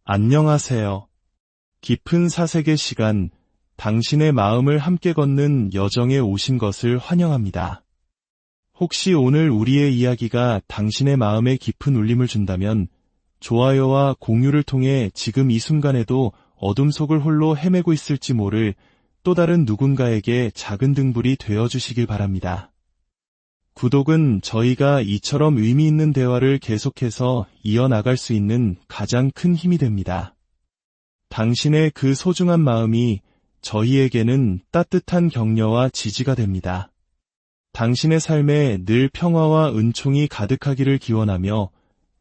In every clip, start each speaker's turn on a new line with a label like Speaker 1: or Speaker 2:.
Speaker 1: 안녕하세요. 깊은 사색의 시간, 당신의 마음을 함께 걷는 여정에 오신 것을 환영합니다. 혹시 오늘 우리의 이야기가 당신의 마음에 깊은 울림을 준다면 좋아요와 공유를 통해 지금 이 순간에도 어둠 속을 홀로 헤매고 있을지 모를 또 다른 누군가에게 작은 등불이 되어주시길 바랍니다. 구독은 저희가 이처럼 의미 있는 대화를 계속해서 이어나갈 수 있는 가장 큰 힘이 됩니다. 당신의 그 소중한 마음이 저희에게는 따뜻한 격려와 지지가 됩니다. 당신의 삶에 늘 평화와 은총이 가득하기를 기원하며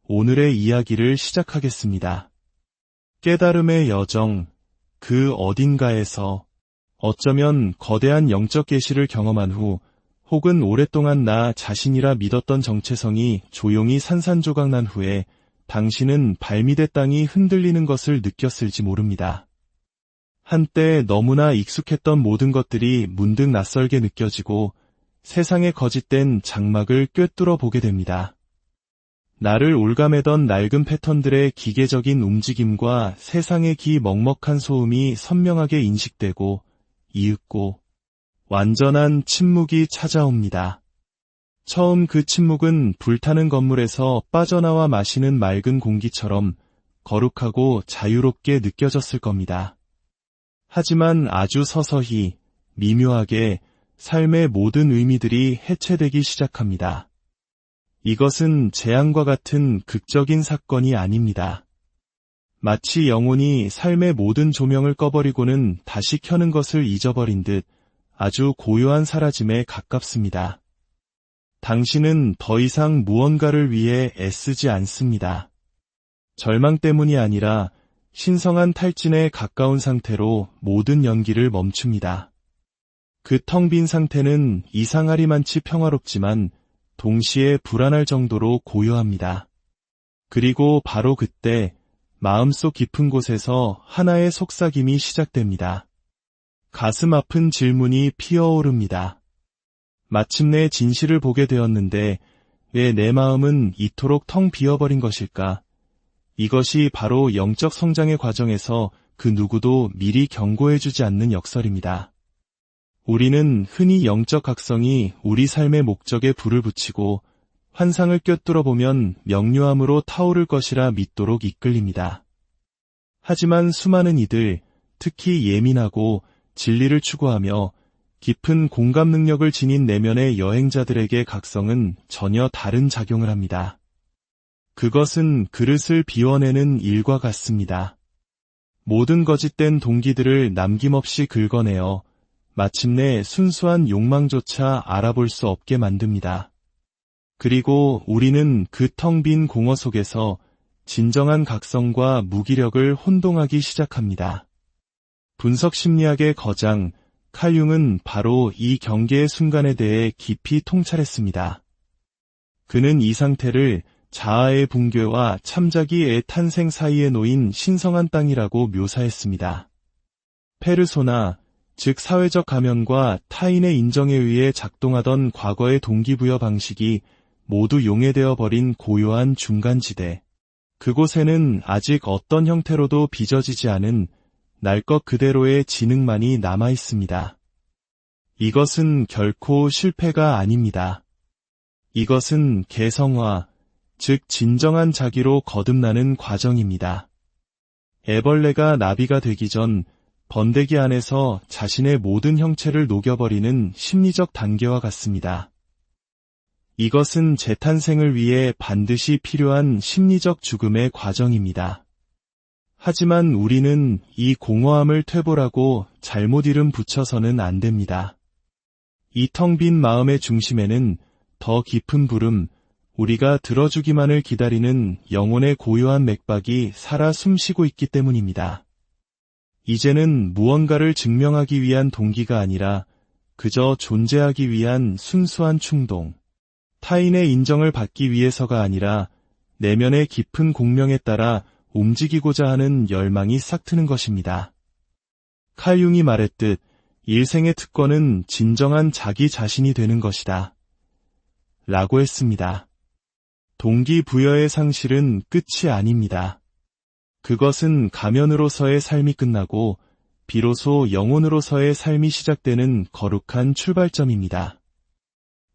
Speaker 1: 오늘의 이야기를 시작하겠습니다. 깨달음의 여정, 그 어딘가에서 어쩌면 거대한 영적 계시를 경험한 후 혹은 오랫동안 나 자신이라 믿었던 정체성이 조용히 산산조각 난 후에 당신은 발밑의 땅이 흔들리는 것을 느꼈을지 모릅니다. 한때 너무나 익숙했던 모든 것들이 문득 낯설게 느껴지고 세상의 거짓된 장막을 꿰뚫어 보게 됩니다. 나를 올가매던 낡은 패턴들의 기계적인 움직임과 세상의 먹먹한 소음이 선명하게 인식되고 이윽고 완전한 침묵이 찾아옵니다. 처음 그 침묵은 불타는 건물에서 빠져나와 마시는 맑은 공기처럼 거룩하고 자유롭게 느껴졌을 겁니다. 하지만 아주 서서히, 미묘하게 삶의 모든 의미들이 해체되기 시작합니다. 이것은 재앙과 같은 극적인 사건이 아닙니다. 마치 영혼이 삶의 모든 조명을 꺼버리고는 다시 켜는 것을 잊어버린 듯 아주 고요한 사라짐에 가깝습니다. 당신은 더 이상 무언가를 위해 애쓰지 않습니다. 절망 때문이 아니라 신성한 탈진에 가까운 상태로 모든 연기를 멈춥니다. 그 텅 빈 상태는 이상하리만치 평화롭지만 동시에 불안할 정도로 고요합니다. 그리고 바로 그때 마음속 깊은 곳에서 하나의 속삭임이 시작됩니다. 가슴 아픈 질문이 피어오릅니다. 마침내 진실을 보게 되었는데 왜 내 마음은 이토록 텅 비어버린 것일까? 이것이 바로 영적 성장의 과정에서 그 누구도 미리 경고해주지 않는 역설입니다. 우리는 흔히 영적 각성이 우리 삶의 목적에 불을 붙이고 환상을 꿰뚫어 보면 명료함으로 타오를 것이라 믿도록 이끌립니다. 하지만 수많은 이들, 특히 예민하고 진리를 추구하며 깊은 공감 능력을 지닌 내면의 여행자들에게 각성은 전혀 다른 작용을 합니다. 그것은 그릇을 비워내는 일과 같습니다. 모든 거짓된 동기들을 남김없이 긁어내어 마침내 순수한 욕망조차 알아볼 수 없게 만듭니다. 그리고 우리는 그 텅 빈 공허 속에서 진정한 각성과 무기력을 혼동하기 시작합니다. 분석 심리학의 거장 칼 융은 바로 이 경계의 순간에 대해 깊이 통찰했습니다. 그는 이 상태를 자아의 붕괴와 참자기의 탄생 사이에 놓인 신성한 땅이라고 묘사했습니다. 페르소나, 즉 사회적 가면과 타인의 인정에 의해 작동하던 과거의 동기부여 방식이 모두 용해되어 버린 고요한 중간지대. 그곳에는 아직 어떤 형태로도 빚어지지 않은 날 것 그대로의 지능만이 남아 있습니다. 이것은 결코 실패가 아닙니다. 이것은 개성화, 즉 진정한 자기로 거듭나는 과정입니다. 애벌레가 나비가 되기 전 번데기 안에서 자신의 모든 형체를 녹여버리는 심리적 단계와 같습니다. 이것은 재탄생을 위해 반드시 필요한 심리적 죽음의 과정입니다. 하지만 우리는 이 공허함을 퇴보라고 잘못 이름 붙여서는 안 됩니다. 이 텅 빈 마음의 중심에는 더 깊은 부름, 우리가 들어주기만을 기다리는 영혼의 고요한 맥박이 살아 숨쉬고 있기 때문입니다. 이제는 무언가를 증명하기 위한 동기가 아니라 그저 존재하기 위한 순수한 충동, 타인의 인정을 받기 위해서가 아니라 내면의 깊은 공명에 따라 움직이고자 하는 열망이 싹트는 것입니다. 칼 융이 말했듯 일생의 특권은 진정한 자기 자신이 되는 것이다. 라고 했습니다. 동기부여의 상실은 끝이 아닙니다. 그것은 가면으로서의 삶이 끝나고 비로소 영혼으로서의 삶이 시작되는 거룩한 출발점입니다.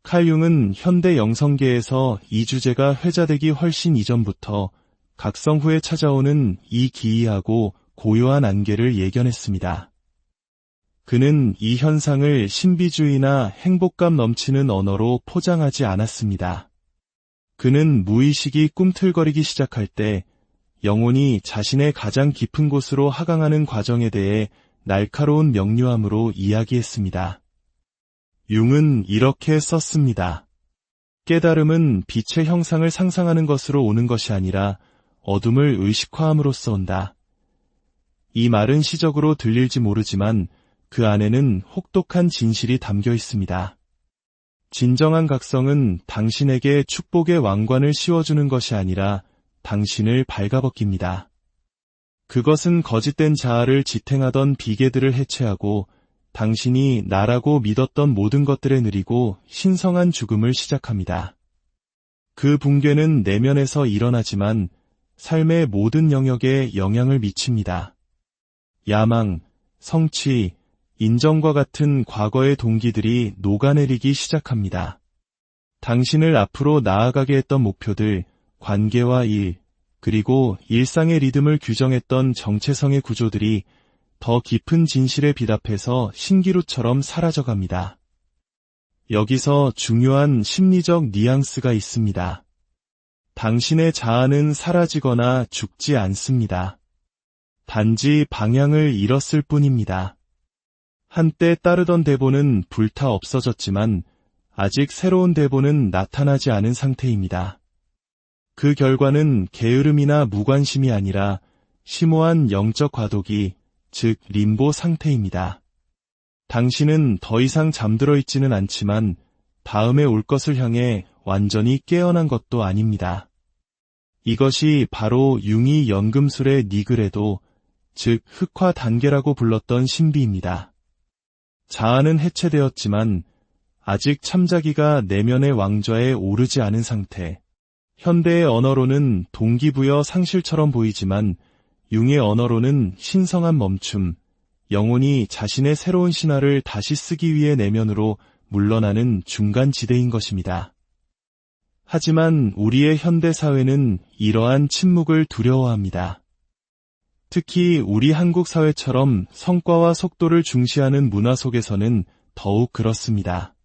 Speaker 1: 칼 융은 현대 영성계에서 이 주제가 회자되기 훨씬 이전부터 각성 후에 찾아오는 이 기이하고 고요한 안개를 예견했습니다. 그는 이 현상을 신비주의나 행복감 넘치는 언어로 포장하지 않았습니다. 그는 무의식이 꿈틀거리기 시작할 때 영혼이 자신의 가장 깊은 곳으로 하강하는 과정에 대해 날카로운 명료함으로 이야기했습니다. 융은 이렇게 썼습니다. 깨달음은 빛의 형상을 상상하는 것으로 오는 것이 아니라 어둠을 의식화함으로써 온다. 이 말은 시적으로 들릴지 모르지만 그 안에는 혹독한 진실이 담겨 있습니다. 진정한 각성은 당신에게 축복의 왕관을 씌워주는 것이 아니라 당신을 발가벗깁니다. 그것은 거짓된 자아를 지탱하던 비계들을 해체하고 당신이 나라고 믿었던 모든 것들에 느리고 신성한 죽음을 시작합니다. 그 붕괴는 내면에서 일어나지만 삶의 모든 영역에 영향을 미칩니다. 야망, 성취, 인정과 같은 과거의 동기들이 녹아내리기 시작합니다. 당신을 앞으로 나아가게 했던 목표들, 관계와 일, 그리고 일상의 리듬을 규정했던 정체성의 구조들이 더 깊은 진실에 비답해서 신기루처럼 사라져갑니다. 여기서 중요한 심리적 뉘앙스가 있습니다. 당신의 자아는 사라지거나 죽지 않습니다. 단지 방향을 잃었을 뿐입니다. 한때 따르던 대본은 불타 없어졌지만 아직 새로운 대본은 나타나지 않은 상태입니다. 그 결과는 게으름이나 무관심이 아니라 심오한 영적 과도기, 즉 림보 상태입니다. 당신은 더 이상 잠들어 있지는 않지만 다음에 올 것을 향해 완전히 깨어난 것도 아닙니다. 이것이 바로 융이 연금술의 니그레도, 즉 흑화 단계라고 불렀던 신비입니다. 자아는 해체되었지만 아직 참자기가 내면의 왕좌에 오르지 않은 상태. 현대의 언어로는 동기부여 상실처럼 보이지만 융의 언어로는 신성한 멈춤, 영혼이 자신의 새로운 신화를 다시 쓰기 위해 내면으로 물러나는 중간 지대인 것입니다. 하지만 우리의 현대 사회는 이러한 침묵을 두려워합니다. 특히 우리 한국 사회처럼 성과와 속도를 중시하는 문화 속에서는 더욱 그렇습니다.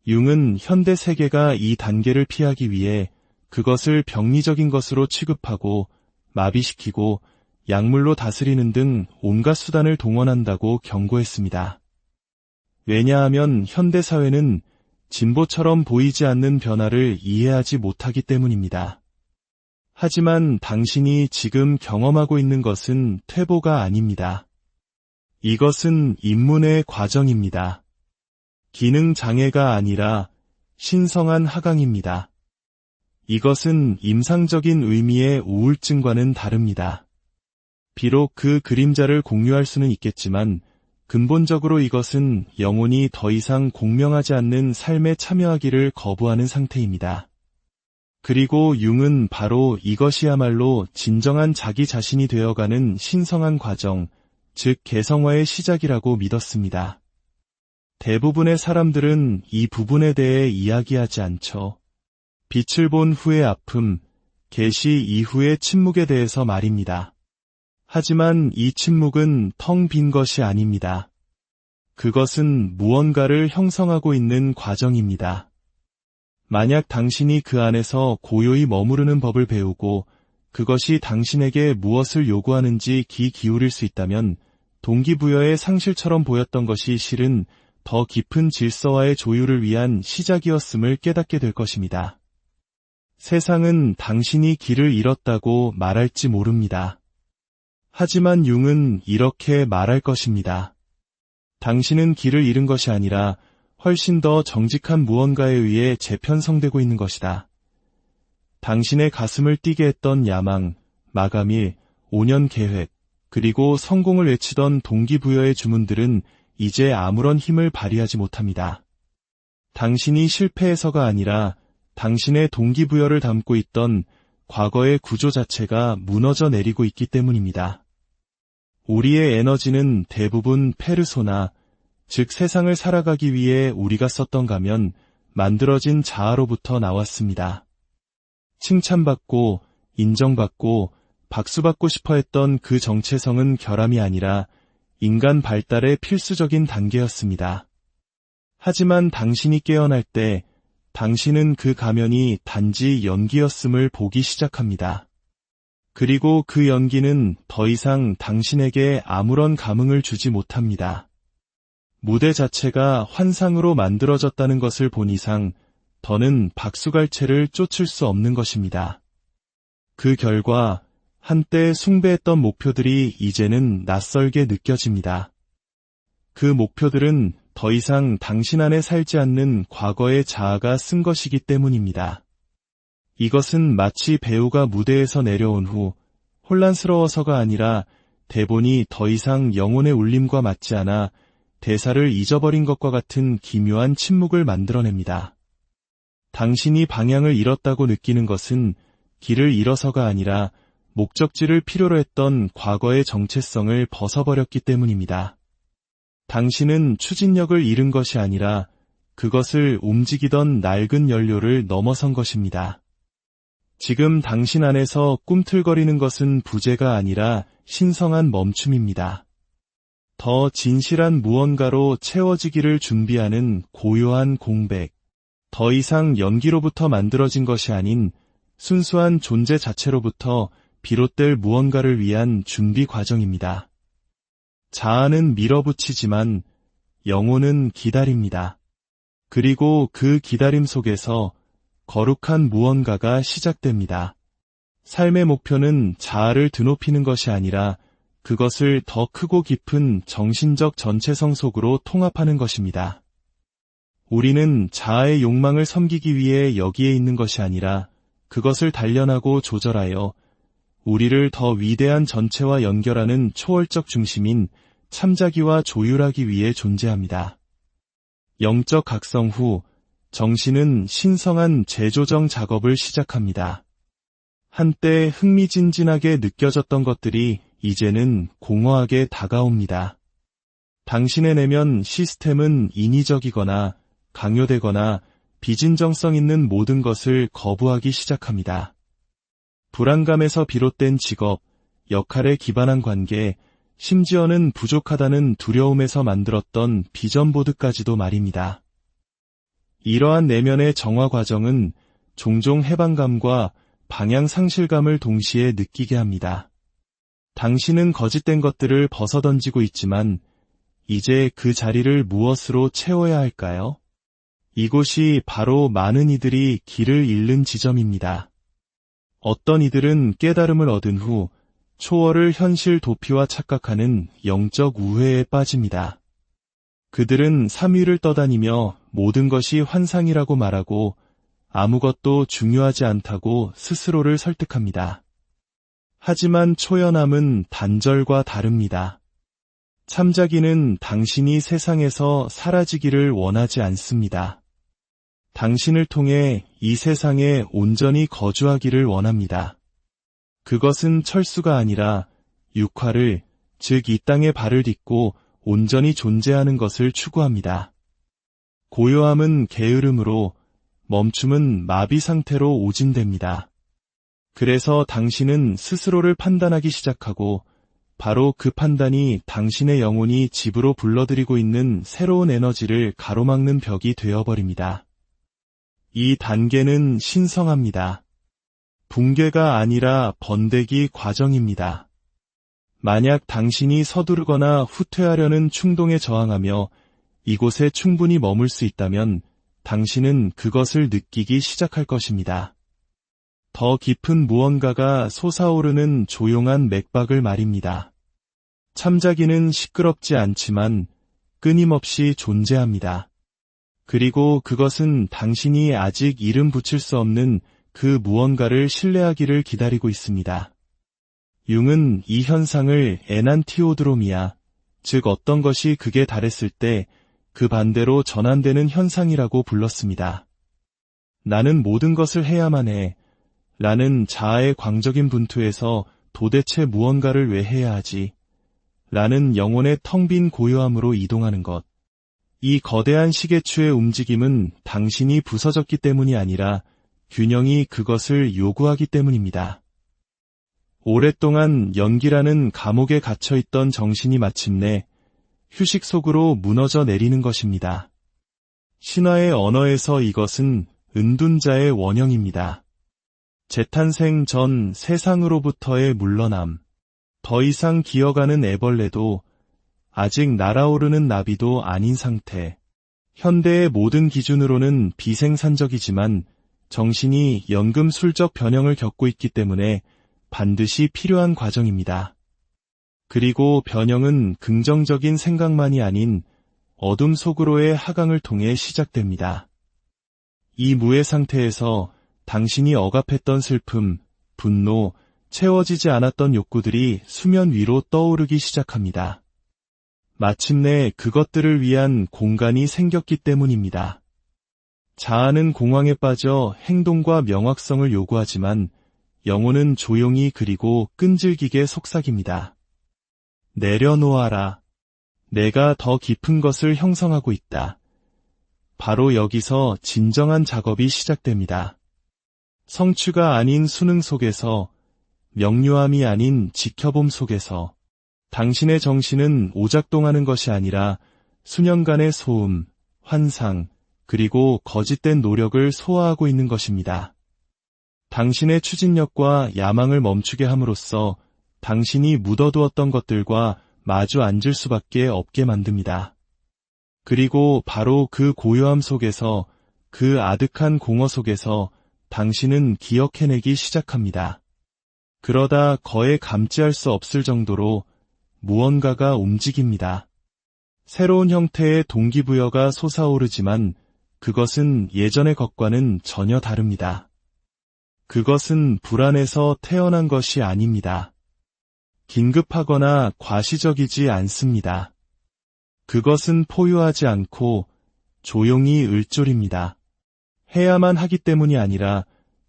Speaker 1: 융은 현대 세계가 이 단계를 피하기 위해 그것을 병리적인 것으로 취급하고 마비시키고 약물로 다스리는 등 온갖 수단을 동원한다고 경고했습니다. 왜냐하면 현대 사회는 진보처럼 보이지 않는 변화를 이해하지 못하기 때문입니다. 하지만 당신이 지금 경험하고 있는 것은 퇴보가 아닙니다. 이것은 입문의 과정입니다. 기능 장애가 아니라 신성한 하강입니다. 이것은 임상적인 의미의 우울증과는 다릅니다. 비록 그 그림자를 공유할 수는 있겠지만 근본적으로 이것은 영혼이 더 이상 공명하지 않는 삶에 참여하기를 거부하는 상태입니다. 그리고 융은 바로 이것이야말로 진정한 자기 자신이 되어가는 신성한 과정, 즉 개성화의 시작이라고 믿었습니다. 대부분의 사람들은 이 부분에 대해 이야기하지 않죠. 빛을 본 후의 아픔, 계시 이후의 침묵에 대해서 말입니다. 하지만 이 침묵은 텅 빈 것이 아닙니다. 그것은 무언가를 형성하고 있는 과정입니다. 만약 당신이 그 안에서 고요히 머무르는 법을 배우고 그것이 당신에게 무엇을 요구하는지 귀 기울일 수 있다면 동기부여의 상실처럼 보였던 것이 실은 더 깊은 질서와의 조율을 위한 시작이었음을 깨닫게 될 것입니다. 세상은 당신이 길을 잃었다고 말할지 모릅니다. 하지만 융은 이렇게 말할 것입니다. 당신은 길을 잃은 것이 아니라 훨씬 더 정직한 무언가에 의해 재편성되고 있는 것이다. 당신의 가슴을 뛰게 했던 야망, 마감일, 5년 계획, 그리고 성공을 외치던 동기부여의 주문들은 이제 아무런 힘을 발휘하지 못합니다. 당신이 실패해서가 아니라 당신의 동기부여를 담고 있던 과거의 구조 자체가 무너져 내리고 있기 때문입니다. 우리의 에너지는 대부분 페르소나, 즉 세상을 살아가기 위해 우리가 썼던 가면 만들어진 자아로부터 나왔습니다. 칭찬받고 인정받고 박수받고 싶어 했던 그 정체성은 결함이 아니라 인간 발달의 필수적인 단계였습니다. 하지만 당신이 깨어날 때 당신은 그 가면이 단지 연기였음을 보기 시작합니다. 그리고 그 연기는 더 이상 당신에게 아무런 감흥을 주지 못합니다. 무대 자체가 환상으로 만들어졌다는 것을 본 이상 더는 박수갈채를 쫓을 수 없는 것입니다. 그 결과 한때 숭배했던 목표들이 이제는 낯설게 느껴집니다. 그 목표들은 더 이상 당신 안에 살지 않는 과거의 자아가 쓴 것이기 때문입니다. 이것은 마치 배우가 무대에서 내려온 후 혼란스러워서가 아니라 대본이 더 이상 영혼의 울림과 맞지 않아 대사를 잊어버린 것과 같은 기묘한 침묵을 만들어냅니다. 당신이 방향을 잃었다고 느끼는 것은 길을 잃어서가 아니라 목적지를 필요로 했던 과거의 정체성을 벗어버렸기 때문입니다. 당신은 추진력을 잃은 것이 아니라 그것을 움직이던 낡은 연료를 넘어선 것입니다. 지금 당신 안에서 꿈틀거리는 것은 부재가 아니라 신성한 멈춤입니다. 더 진실한 무언가로 채워지기를 준비하는 고요한 공백, 더 이상 연기로부터 만들어진 것이 아닌 순수한 존재 자체로부터 비롯될 무언가를 위한 준비 과정입니다. 자아는 밀어붙이지만 영혼은 기다립니다. 그리고 그 기다림 속에서 거룩한 무언가가 시작됩니다. 삶의 목표는 자아를 드높이는 것이 아니라 그것을 더 크고 깊은 정신적 전체성 속으로 통합하는 것입니다. 우리는 자아의 욕망을 섬기기 위해 여기에 있는 것이 아니라 그것을 단련하고 조절하여 우리를 더 위대한 전체와 연결하는 초월적 중심인 참자기와 조율하기 위해 존재합니다. 영적 각성 후 정신은 신성한 재조정 작업을 시작합니다. 한때 흥미진진하게 느껴졌던 것들이 이제는 공허하게 다가옵니다. 당신의 내면 시스템은 인위적이거나 강요되거나 비진정성 있는 모든 것을 거부하기 시작합니다. 불안감에서 비롯된 직업, 역할에 기반한 관계, 심지어는 부족하다는 두려움에서 만들었던 비전보드까지도 말입니다. 이러한 내면의 정화 과정은 종종 해방감과 방향 상실감을 동시에 느끼게 합니다. 당신은 거짓된 것들을 벗어던지고 있지만 이제 그 자리를 무엇으로 채워야 할까요? 이곳이 바로 많은 이들이 길을 잃는 지점입니다. 어떤 이들은 깨달음을 얻은 후 초월을 현실 도피와 착각하는 영적 우회에 빠집니다. 그들은 삼위를 떠다니며 모든 것이 환상이라고 말하고 아무것도 중요하지 않다고 스스로를 설득합니다. 하지만 초연함은 단절과 다릅니다. 참자기는 당신이 세상에서 사라지기를 원하지 않습니다. 당신을 통해 이 세상에 온전히 거주하기를 원합니다. 그것은 철수가 아니라 육화를, 즉 이 땅에 발을 딛고 온전히 존재하는 것을 추구합니다. 고요함은 게으름으로, 멈춤은 마비 상태로 오진됩니다. 그래서 당신은 스스로를 판단하기 시작하고 바로 그 판단이 당신의 영혼이 집으로 불러들이고 있는 새로운 에너지를 가로막는 벽이 되어버립니다. 이 단계는 신성합니다. 붕괴가 아니라 번데기 과정입니다. 만약 당신이 서두르거나 후퇴하려는 충동에 저항하며 이곳에 충분히 머물 수 있다면 당신은 그것을 느끼기 시작할 것입니다. 더 깊은 무언가가 솟아오르는 조용한 맥박을 말입니다. 참자기는 시끄럽지 않지만 끊임없이 존재합니다. 그리고 그것은 당신이 아직 이름 붙일 수 없는 그 무언가를 신뢰하기를 기다리고 있습니다. 융은 이 현상을 에난티오드로미아, 즉 어떤 것이 극에 달했을 때 그 반대로 전환되는 현상이라고 불렀습니다. 나는 모든 것을 해야만 해. 라는 자아의 광적인 분투에서 도대체 무언가를 왜 해야 하지? 라는 영혼의 텅 빈 고요함으로 이동하는 것. 이 거대한 시계추의 움직임은 당신이 부서졌기 때문이 아니라 균형이 그것을 요구하기 때문입니다. 오랫동안 연기라는 감옥에 갇혀있던 정신이 마침내 휴식 속으로 무너져 내리는 것입니다. 신화의 언어에서 이것은 은둔자의 원형입니다. 재탄생 전 세상으로부터의 물러남, 더 이상 기어가는 애벌레도 아직 날아오르는 나비도 아닌 상태. 현대의 모든 기준으로는 비생산적이지만 정신이 연금술적 변형을 겪고 있기 때문에 반드시 필요한 과정입니다. 그리고 변형은 긍정적인 생각만이 아닌 어둠 속으로의 하강을 통해 시작됩니다. 이 무의 상태에서 당신이 억압했던 슬픔, 분노, 채워지지 않았던 욕구들이 수면 위로 떠오르기 시작합니다. 마침내 그것들을 위한 공간이 생겼기 때문입니다. 자아는 공황에 빠져 행동과 명확성을 요구하지만 영혼은 조용히 그리고 끈질기게 속삭입니다. 내려놓아라. 내가 더 깊은 것을 형성하고 있다. 바로 여기서 진정한 작업이 시작됩니다. 성취가 아닌 수능 속에서, 명료함이 아닌 지켜봄 속에서 당신의 정신은 오작동하는 것이 아니라 수년간의 소음, 환상, 그리고 거짓된 노력을 소화하고 있는 것입니다. 당신의 추진력과 야망을 멈추게 함으로써 당신이 묻어두었던 것들과 마주 앉을 수밖에 없게 만듭니다. 그리고 바로 그 고요함 속에서, 그 아득한 공허 속에서 당신은 기억해내기 시작합니다. 그러다 거에 감지할 수 없을 정도로 무언가가 움직입니다. 새로운 형태의 동기부여가 솟아오르지만 그것은 예전의 것과는 전혀 다릅니다. 그것은 불안에서 태어난 것이 아닙니다. 긴급하거나 과시적이지 않습니다. 그것은 포효하지 않고 조용히 을졸입니다. 해야만 하기 때문이 아니라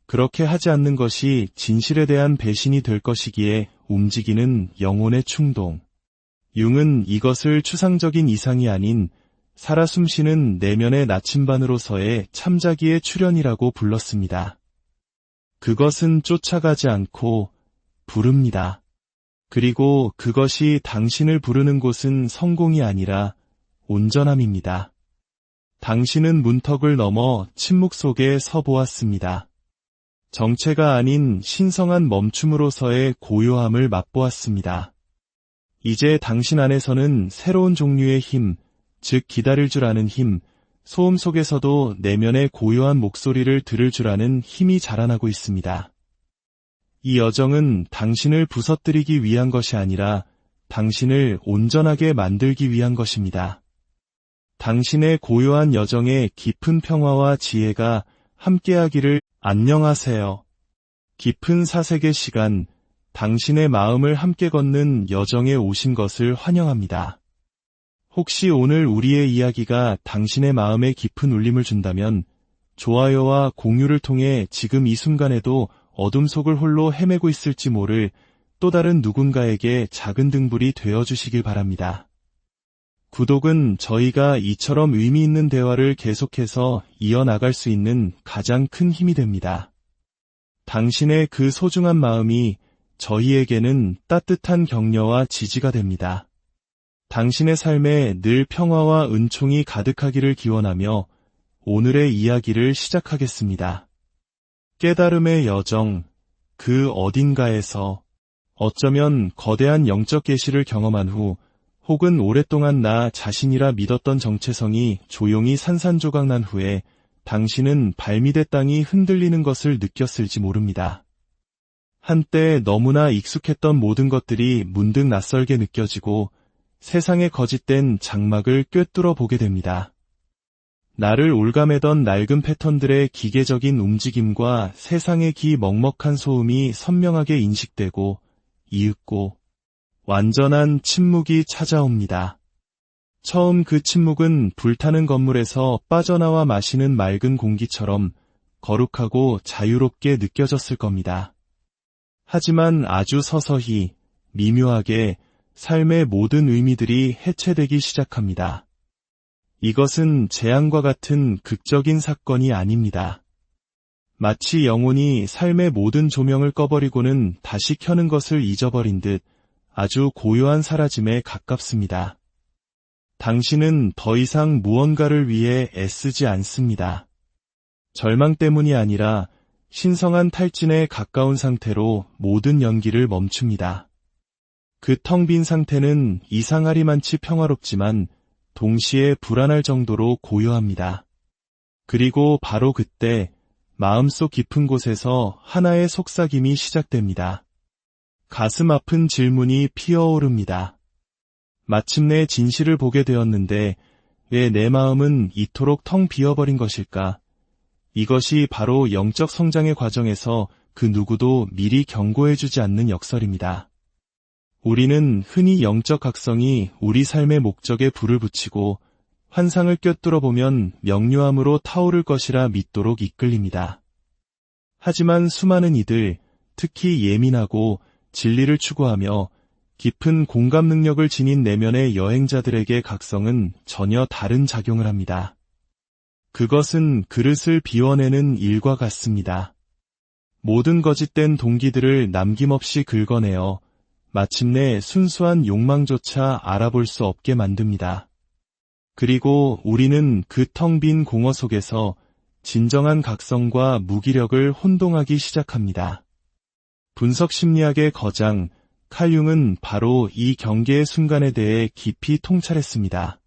Speaker 1: 그렇게 하지 않는 것이 진실에 대한 배신이 될 것이기에 움직이는 영혼의 충동. 융은 이것을 추상적인 이상이 아닌 살아 숨쉬는 내면의 나침반으로서의 참자기의 출현이라고 불렀습니다. 그것은 쫓아가지 않고 부릅니다. 그리고 그것이 당신을 부르는 곳은 성공이 아니라 온전함입니다. 당신은 문턱을 넘어 침묵 속에 서 보았습니다. 정체가 아닌 신성한 멈춤으로서의 고요함을 맛보았습니다. 이제 당신 안에서는 새로운 종류의 힘, 즉 기다릴 줄 아는 힘, 소음 속에서도 내면의 고요한 목소리를 들을 줄 아는 힘이 자라나고 있습니다. 이 여정은 당신을 부서뜨리기 위한 것이 아니라 당신을 온전하게 만들기 위한 것입니다. 당신의 고요한 여정에 깊은 평화와 지혜가 함께하기를. 안녕하세요. 깊은 사색의 시간, 당신의 마음을 함께 걷는 여정에 오신 것을 환영합니다. 혹시 오늘 우리의 이야기가 당신의 마음에 깊은 울림을 준다면 좋아요와 공유를 통해 지금 이 순간에도 어둠 속을 홀로 헤매고 있을지 모를 또 다른 누군가에게 작은 등불이 되어주시길 바랍니다. 구독은 저희가 이처럼 의미 있는 대화를 계속해서 이어나갈 수 있는 가장 큰 힘이 됩니다. 당신의 그 소중한 마음이 저희에게는 따뜻한 격려와 지지가 됩니다. 당신의 삶에 늘 평화와 은총이 가득하기를 기원하며 오늘의 이야기를 시작하겠습니다. 깨달음의 여정, 그 어딘가에서 어쩌면 거대한 영적 계시를 경험한 후 혹은 오랫동안 나 자신이라 믿었던 정체성이 조용히 산산조각 난 후에 당신은 발밑의 땅이 흔들리는 것을 느꼈을지 모릅니다. 한때 너무나 익숙했던 모든 것들이 문득 낯설게 느껴지고 세상의 거짓된 장막을 꿰뚫어 보게 됩니다. 나를 올가매던 낡은 패턴들의 기계적인 움직임과 세상의 기 먹먹한 소음이 선명하게 인식되고 이윽고 완전한 침묵이 찾아옵니다. 처음 그 침묵은 불타는 건물에서 빠져나와 마시는 맑은 공기처럼 거룩하고 자유롭게 느껴졌을 겁니다. 하지만 아주 서서히, 미묘하게 삶의 모든 의미들이 해체되기 시작합니다. 이것은 재앙과 같은 극적인 사건이 아닙니다. 마치 영혼이 삶의 모든 조명을 꺼버리고는 다시 켜는 것을 잊어버린 듯 아주 고요한 사라짐에 가깝습니다. 당신은 더 이상 무언가를 위해 애쓰지 않습니다. 절망 때문이 아니라 신성한 탈진에 가까운 상태로 모든 연기를 멈춥니다. 그 텅 빈 상태는 이상하리만치 평화롭지만 동시에 불안할 정도로 고요합니다. 그리고 바로 그때 마음속 깊은 곳에서 하나의 속삭임이 시작됩니다. 가슴 아픈 질문이 피어오릅니다. 마침내 진실을 보게 되었는데 왜 내 마음은 이토록 텅 비어버린 것일까? 이것이 바로 영적 성장의 과정에서 그 누구도 미리 경고해주지 않는 역설입니다. 우리는 흔히 영적 각성이 우리 삶의 목적에 불을 붙이고 환상을 꿰뚫어 보면 명료함으로 타오를 것이라 믿도록 이끌립니다. 하지만 수많은 이들, 특히 예민하고 진리를 추구하며 깊은 공감 능력을 지닌 내면의 여행자들에게 각성은 전혀 다른 작용을 합니다. 그것은 그릇을 비워내는 일과 같습니다. 모든 거짓된 동기들을 남김없이 긁어내어 마침내 순수한 욕망조차 알아볼 수 없게 만듭니다. 그리고 우리는 그 텅 빈 공허 속에서 진정한 각성과 무기력을 혼동하기 시작합니다. 분석 심리학의 거장 칼 융은 바로 이 경계의 순간에 대해 깊이 통찰했습니다.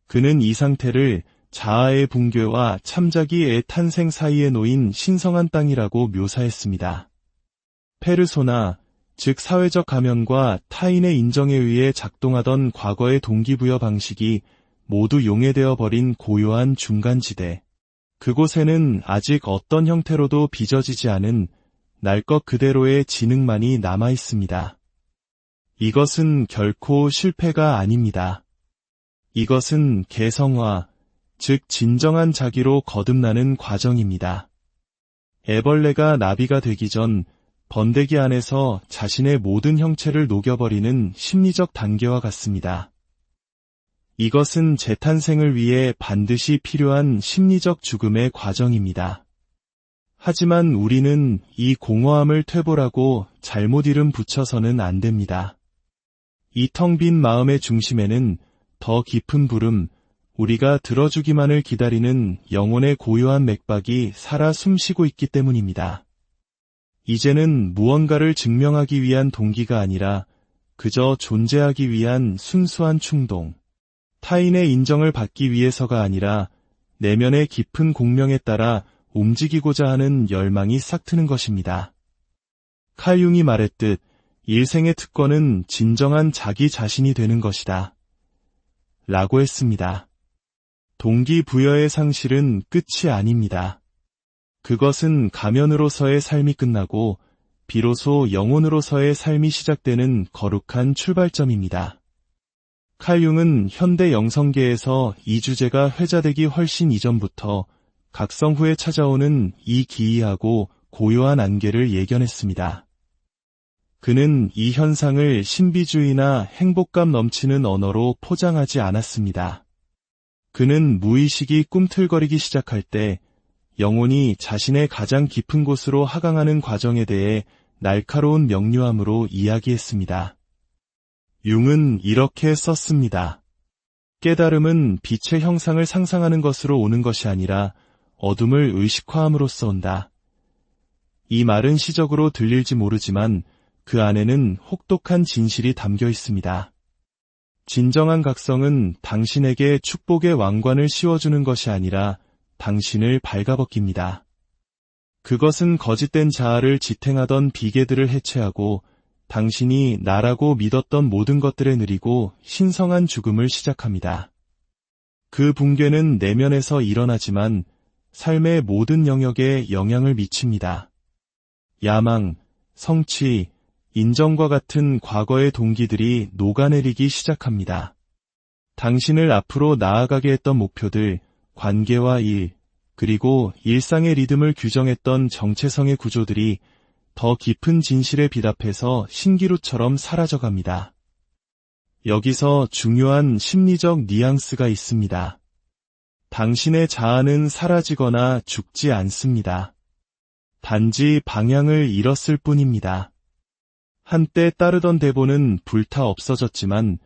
Speaker 1: 그는 이 상태를 자아의 붕괴와 참자기의 탄생 사이에 놓인 신성한 땅이라고 묘사했습니다. 페르소나, 즉 사회적 가면과 타인의 인정에 의해 작동하던 과거의 동기부여 방식이 모두 용해되어 버린 고요한 중간지대. 그곳에는 아직 어떤 형태로도 빚어지지 않은 날 것 그대로의 지능만이 남아 있습니다. 이것은 결코 실패가 아닙니다. 이것은 개성화, 즉 진정한 자기로 거듭나는 과정입니다. 애벌레가 나비가 되기 전 번데기 안에서 자신의 모든 형체를 녹여버리는 심리적 단계와 같습니다. 이것은 재탄생을 위해 반드시 필요한 심리적 죽음의 과정입니다. 하지만 우리는 이 공허함을 퇴보라고 잘못 이름 붙여서는 안 됩니다. 이 텅 빈 마음의 중심에는 더 깊은 부름, 우리가 들어주기만을 기다리는 영혼의 고요한 맥박이 살아 숨쉬고 있기 때문입니다. 이제는 무언가를 증명하기 위한 동기가 아니라 그저 존재하기 위한 순수한 충동, 타인의 인정을 받기 위해서가 아니라 내면의 깊은 공명에 따라 움직이고자 하는 열망이 싹트는 것입니다. 칼 융이 말했듯 일생의 특권은 진정한 자기 자신이 되는 것이다. 라고 했습니다. 동기부여의 상실은 끝이 아닙니다. 그것은 가면으로서의 삶이 끝나고 비로소 영혼으로서의 삶이 시작되는 거룩한 출발점입니다. 칼 융은 현대 영성계에서 이 주제가 회자되기 훨씬 이전부터 각성 후에 찾아오는 이 기이하고 고요한 안개를 예견했습니다. 그는 이 현상을 신비주의나 행복감 넘치는 언어로 포장하지 않았습니다. 그는 무의식이 꿈틀거리기 시작할 때 영혼이 자신의 가장 깊은 곳으로 하강하는 과정에 대해 날카로운 명료함으로 이야기했습니다. 융은 이렇게 썼습니다. 깨달음은 빛의 형상을 상상하는 것으로 오는 것이 아니라 어둠을 의식화함으로써 온다. 이 말은 시적으로 들릴지 모르지만 그 안에는 혹독한 진실이 담겨 있습니다. 진정한 각성은 당신에게 축복의 왕관을 씌워주는 것이 아니라 당신을 발가벗깁니다. 그것은 거짓된 자아를 지탱하던 비계들을 해체하고 당신이 나라고 믿었던 모든 것들에 느리고 신성한 죽음을 시작합니다. 그 붕괴는 내면에서 일어나지만 삶의 모든 영역에 영향을 미칩니다. 야망, 성취, 인정과 같은 과거의 동기들이 녹아내리기 시작합니다. 당신을 앞으로 나아가게 했던 목표들, 관계와 일, 그리고 일상의 리듬을 규정했던 정체성의 구조들이 더 깊은 진실에 비답해서 신기루처럼 사라져갑니다. 여기서 중요한 심리적 뉘앙스가 있습니다. 당신의 자아는 사라지거나 죽지 않습니다. 단지 방향을 잃었을 뿐입니다. 한때 따르던 대본은 불타 없어졌지만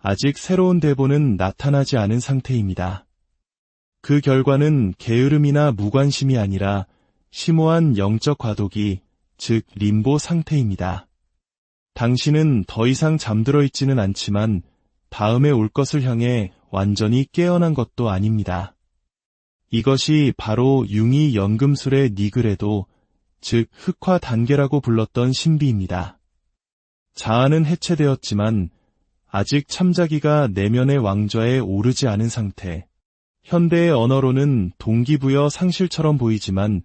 Speaker 1: 아직 새로운 대본은 나타나지 않은 상태입니다. 그 결과는 게으름이나 무관심이 아니라 심오한 영적 과도기, 즉 림보 상태입니다. 당신은 더 이상 잠들어 있지는 않지만 다음에 올 것을 향해 완전히 깨어난 것도 아닙니다. 이것이 바로 융이 연금술의 니그레도, 즉 흑화 단계라고 불렀던 신비입니다. 자아는 해체되었지만 아직 참자기가 내면의 왕좌에 오르지 않은 상태. 현대의 언어로는 동기부여 상실처럼 보이지만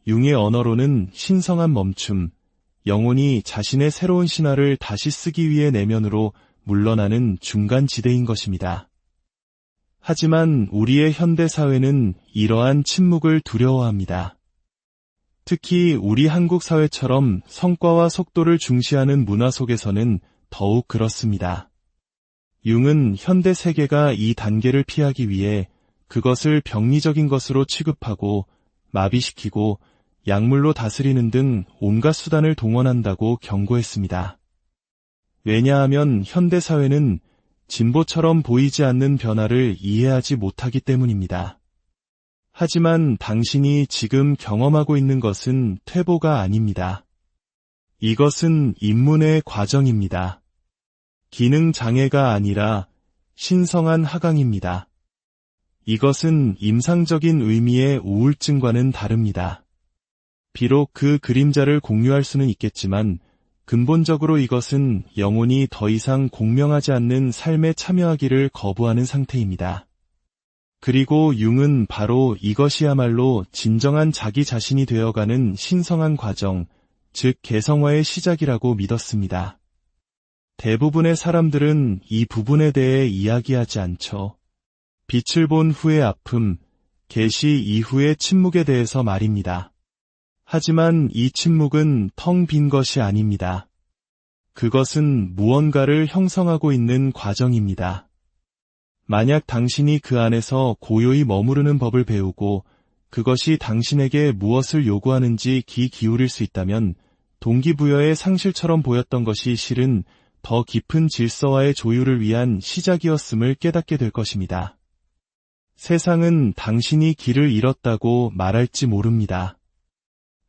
Speaker 1: 융의 언어로는 신성한 멈춤, 영혼이 자신의 새로운 신화를 다시 쓰기 위해 내면으로 물러나는 중간지대인 것입니다. 하지만 우리의 현대사회는 이러한 침묵을 두려워합니다. 특히 우리 한국 사회처럼 성과와 속도를 중시하는 문화 속에서는 더욱 그렇습니다. 융은 현대 세계가 이 단계를 피하기 위해 그것을 병리적인 것으로 취급하고 마비시키고 약물로 다스리는 등 온갖 수단을 동원한다고 경고했습니다. 왜냐하면 현대 사회는 진보처럼 보이지 않는 변화를 이해하지 못하기 때문입니다. 하지만 당신이 지금 경험하고 있는 것은 퇴보가 아닙니다. 이것은 입문의 과정입니다. 기능 장애가 아니라 신성한 하강입니다. 이것은 임상적인 의미의 우울증과는 다릅니다. 비록 그 그림자를 공유할 수는 있겠지만 근본적으로 이것은 영혼이 더 이상 공명하지 않는 삶에 참여하기를 거부하는 상태입니다. 그리고 융은 바로 이것이야말로 진정한 자기 자신이 되어가는 신성한 과정, 즉 개성화의 시작이라고 믿었습니다. 대부분의 사람들은 이 부분에 대해 이야기하지 않죠. 빛을 본 후의 아픔, 계시 이후의 침묵에 대해서 말입니다. 하지만 이 침묵은 텅 빈 것이 아닙니다. 그것은 무언가를 형성하고 있는 과정입니다. 만약 당신이 그 안에서 고요히 머무르는 법을 배우고 그것이 당신에게 무엇을 요구하는지 귀 기울일 수 있다면 동기부여의 상실처럼 보였던 것이 실은 더 깊은 질서와의 조율을 위한 시작이었음을 깨닫게 될 것입니다. 세상은 당신이 길을 잃었다고 말할지 모릅니다.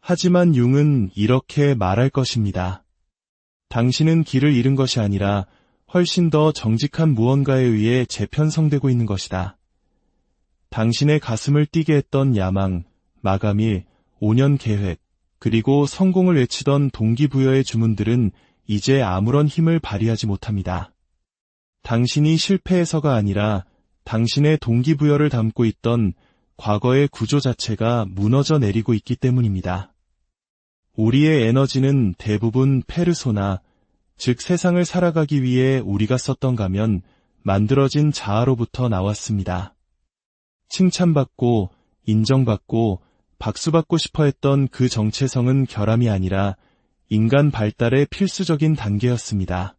Speaker 1: 하지만 융은 이렇게 말할 것입니다. 당신은 길을 잃은 것이 아니라 훨씬 더 정직한 무언가에 의해 재편성되고 있는 것이다. 당신의 가슴을 뛰게 했던 야망, 마감일, 5년 계획, 그리고 성공을 외치던 동기부여의 주문들은 이제 아무런 힘을 발휘하지 못합니다. 당신이 실패해서가 아니라 당신의 동기부여를 담고 있던 과거의 구조 자체가 무너져 내리고 있기 때문입니다. 우리의 에너지는 대부분 페르소나, 즉 세상을 살아가기 위해 우리가 썼던 가면 만들어진 자아로부터 나왔습니다. 칭찬받고, 인정받고, 박수받고 싶어 했던 그 정체성은 결함이 아니라 인간 발달의 필수적인 단계였습니다.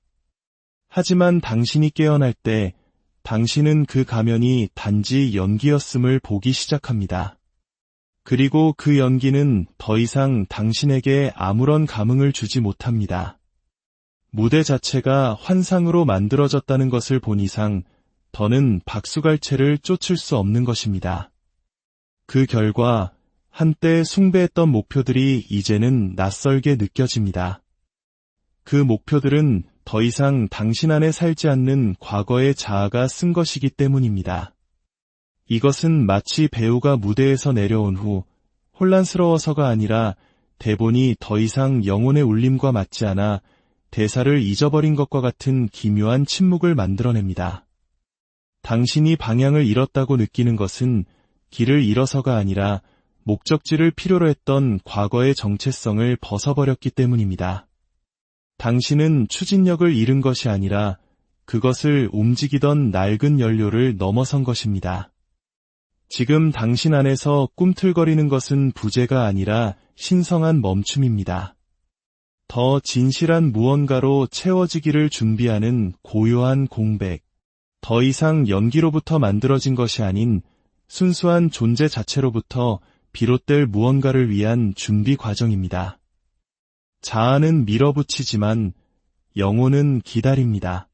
Speaker 1: 하지만 당신이 깨어날 때 당신은 그 가면이 단지 연기였음을 보기 시작합니다. 그리고 그 연기는 더 이상 당신에게 아무런 감흥을 주지 못합니다. 무대 자체가 환상으로 만들어졌다는 것을 본 이상 더는 박수갈채를 쫓을 수 없는 것입니다. 그 결과 한때 숭배했던 목표들이 이제는 낯설게 느껴집니다. 그 목표들은 더 이상 당신 안에 살지 않는 과거의 자아가 쓴 것이기 때문입니다. 이것은 마치 배우가 무대에서 내려온 후 혼란스러워서가 아니라 대본이 더 이상 영혼의 울림과 맞지 않아 대사를 잊어버린 것과 같은 기묘한 침묵을 만들어냅니다. 당신이 방향을 잃었다고 느끼는 것은 길을 잃어서가 아니라 목적지를 필요로 했던 과거의 정체성을 벗어버렸기 때문입니다. 당신은 추진력을 잃은 것이 아니라 그것을 움직이던 낡은 연료를 넘어선 것입니다. 지금 당신 안에서 꿈틀거리는 것은 부재가 아니라 신성한 멈춤입니다. 더 진실한 무언가로 채워지기를 준비하는 고요한 공백. 더 이상 연기로부터 만들어진 것이 아닌 순수한 존재 자체로부터 비롯될 무언가를 위한 준비 과정입니다. 자아는 밀어붙이지만 영혼은 기다립니다.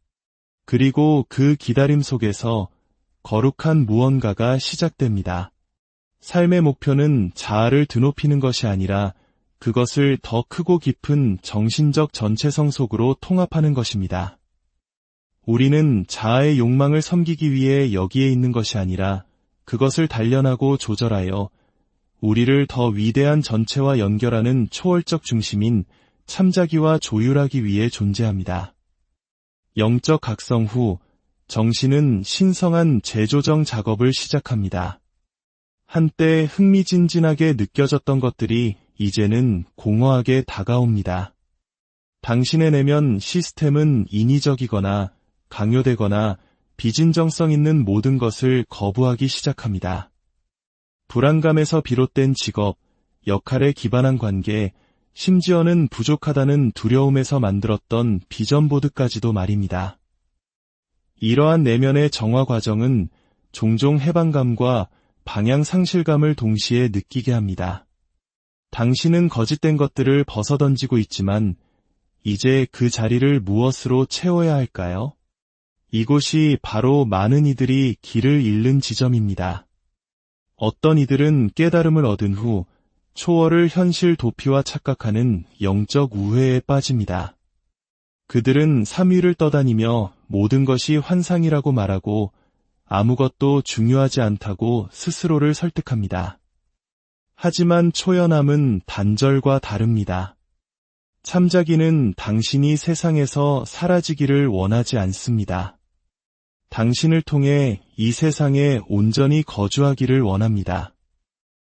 Speaker 1: 그리고 그 기다림 속에서 거룩한 무언가가 시작됩니다. 삶의 목표는 자아를 드높이는 것이 아니라 그것을 더 크고 깊은 정신적 전체성 속으로 통합하는 것입니다. 우리는 자아의 욕망을 섬기기 위해 여기에 있는 것이 아니라 그것을 단련하고 조절하여 우리를 더 위대한 전체와 연결하는 초월적 중심인 참자기와 조율하기 위해 존재합니다. 영적 각성 후 정신은 신성한 재조정 작업을 시작합니다. 한때 흥미진진하게 느껴졌던 것들이 이제는 공허하게 다가옵니다. 당신의 내면 시스템은 인위적이거나 강요되거나 비진정성 있는 모든 것을 거부하기 시작합니다. 불안감에서 비롯된 직업, 역할에 기반한 관계, 심지어는 부족하다는 두려움에서 만들었던 비전보드까지도 말입니다. 이러한 내면의 정화 과정은 종종 해방감과 방향 상실감을 동시에 느끼게 합니다. 당신은 거짓된 것들을 벗어던지고 있지만 이제 그 자리를 무엇으로 채워야 할까요? 이곳이 바로 많은 이들이 길을 잃는 지점입니다. 어떤 이들은 깨달음을 얻은 후 초월을 현실 도피와 착각하는 영적 우회에 빠집니다. 그들은 삼위를 떠다니며 모든 것이 환상이라고 말하고 아무것도 중요하지 않다고 스스로를 설득합니다. 하지만 초연함은 단절과 다릅니다. 참자기는 당신이 세상에서 사라지기를 원하지 않습니다. 당신을 통해 이 세상에 온전히 거주하기를 원합니다.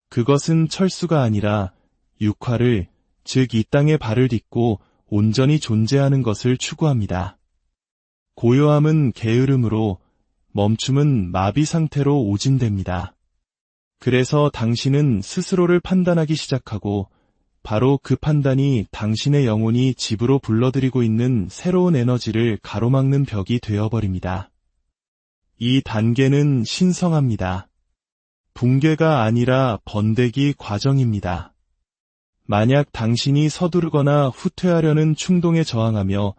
Speaker 1: 그것은 철수가 아니라 육화를, 즉 이 땅에 발을 딛고 온전히 존재하는 것을 추구합니다. 고요함은 게으름으로, 멈춤은 마비 상태로 오진됩니다. 그래서 당신은 스스로를 판단하기 시작하고 바로 그 판단이 당신의 영혼이 집으로 불러들이고 있는 새로운 에너지를 가로막는 벽이 되어버립니다. 이 단계는 신성합니다. 붕괴가 아니라 번데기 과정입니다. 만약 당신이 서두르거나 후퇴하려는 충동에 저항하며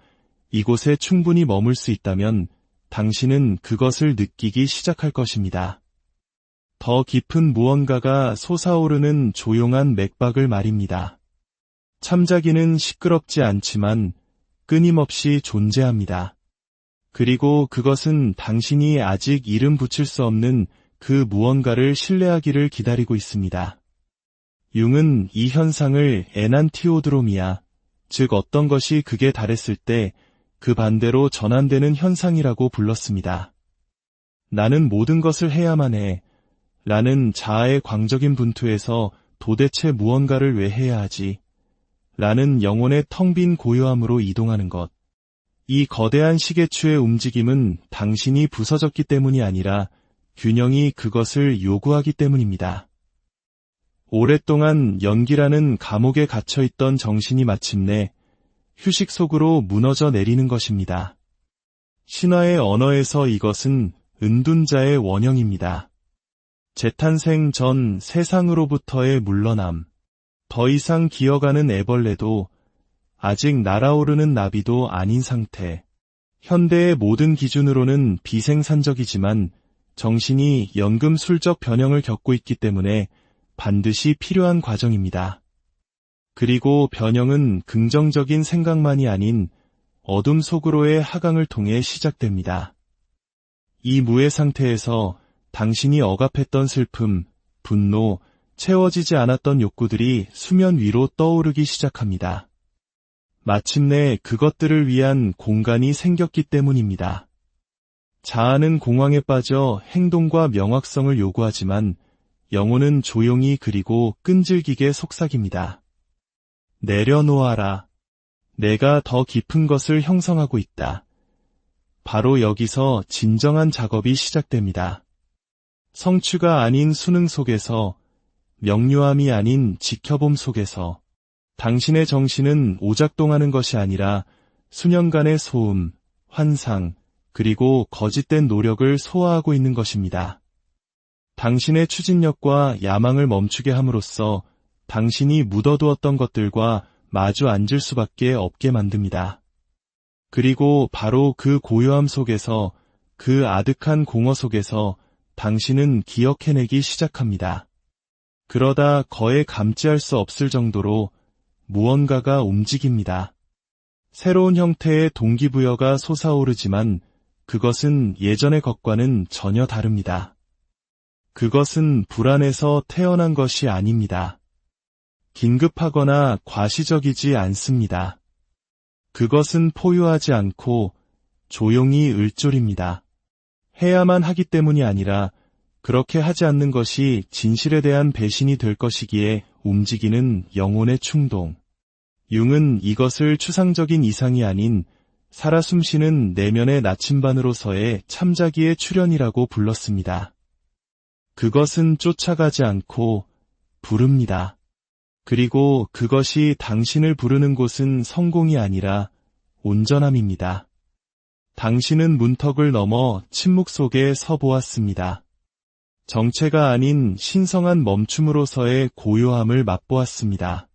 Speaker 1: 이곳에 충분히 머물 수 있다면 당신은 그것을 느끼기 시작할 것입니다. 더 깊은 무언가가 솟아오르는 조용한 맥박을 말입니다. 참자기는 시끄럽지 않지만 끊임없이 존재합니다. 그리고 그것은 당신이 아직 이름 붙일 수 없는 그 무언가를 신뢰하기를 기다리고 있습니다. 융은 이 현상을 에난티오드로미아, 즉 어떤 것이 극에 달했을 때 그 반대로 전환되는 현상이라고 불렀습니다. 나는 모든 것을 해야만 해. 라는 자아의 광적인 분투에서 도대체 무언가를 왜 해야 하지? 라는 영혼의 텅 빈 고요함으로 이동하는 것. 이 거대한 시계추의 움직임은 당신이 부서졌기 때문이 아니라 균형이 그것을 요구하기 때문입니다. 오랫동안 연기라는 감옥에 갇혀있던 정신이 마침내 휴식 속으로 무너져 내리는 것입니다. 신화의 언어에서 이것은 은둔자의 원형입니다. 재탄생 전 세상으로부터의 물러남, 더 이상 기어가는 애벌레도 아직 날아오르는 나비도 아닌 상태. 현대의 모든 기준으로는 비생산적이지만 정신이 연금술적 변형을 겪고 있기 때문에 반드시 필요한 과정입니다. 그리고 변형은 긍정적인 생각만이 아닌 어둠 속으로의 하강을 통해 시작됩니다. 이 무의 상태에서 당신이 억압했던 슬픔, 분노, 채워지지 않았던 욕구들이 수면 위로 떠오르기 시작합니다. 마침내 그것들을 위한 공간이 생겼기 때문입니다. 자아는 공황에 빠져 행동과 명확성을 요구하지만 영혼은 조용히 그리고 끈질기게 속삭입니다. 내려놓아라. 내가 더 깊은 것을 형성하고 있다. 바로 여기서 진정한 작업이 시작됩니다. 성취가 아닌 수능 속에서, 명료함이 아닌 지켜봄 속에서 당신의 정신은 오작동하는 것이 아니라 수년간의 소음, 환상, 그리고 거짓된 노력을 소화하고 있는 것입니다. 당신의 추진력과 야망을 멈추게 함으로써 당신이 묻어두었던 것들과 마주 앉을 수밖에 없게 만듭니다. 그리고 바로 그 고요함 속에서, 그 아득한 공허 속에서 당신은 기억해내기 시작합니다. 그러다 거에 감지할 수 없을 정도로 무언가가 움직입니다. 새로운 형태의 동기부여가 솟아오르지만 그것은 예전의 것과는 전혀 다릅니다. 그것은 불안에서 태어난 것이 아닙니다. 긴급하거나 과시적이지 않습니다. 그것은 포효하지 않고 조용히 을졸입니다. 해야만 하기 때문이 아니라 그렇게 하지 않는 것이 진실에 대한 배신이 될 것이기에 움직이는 영혼의 충동. 융은 이것을 추상적인 이상이 아닌 살아 숨쉬는 내면의 나침반으로서의 참자기의 출현이라고 불렀습니다. 그것은 쫓아가지 않고 부릅니다. 그리고 그것이 당신을 부르는 곳은 성공이 아니라 온전함입니다. 당신은 문턱을 넘어 침묵 속에 서 보았습니다. 정체가 아닌 신성한 멈춤으로서의 고요함을 맛보았습니다.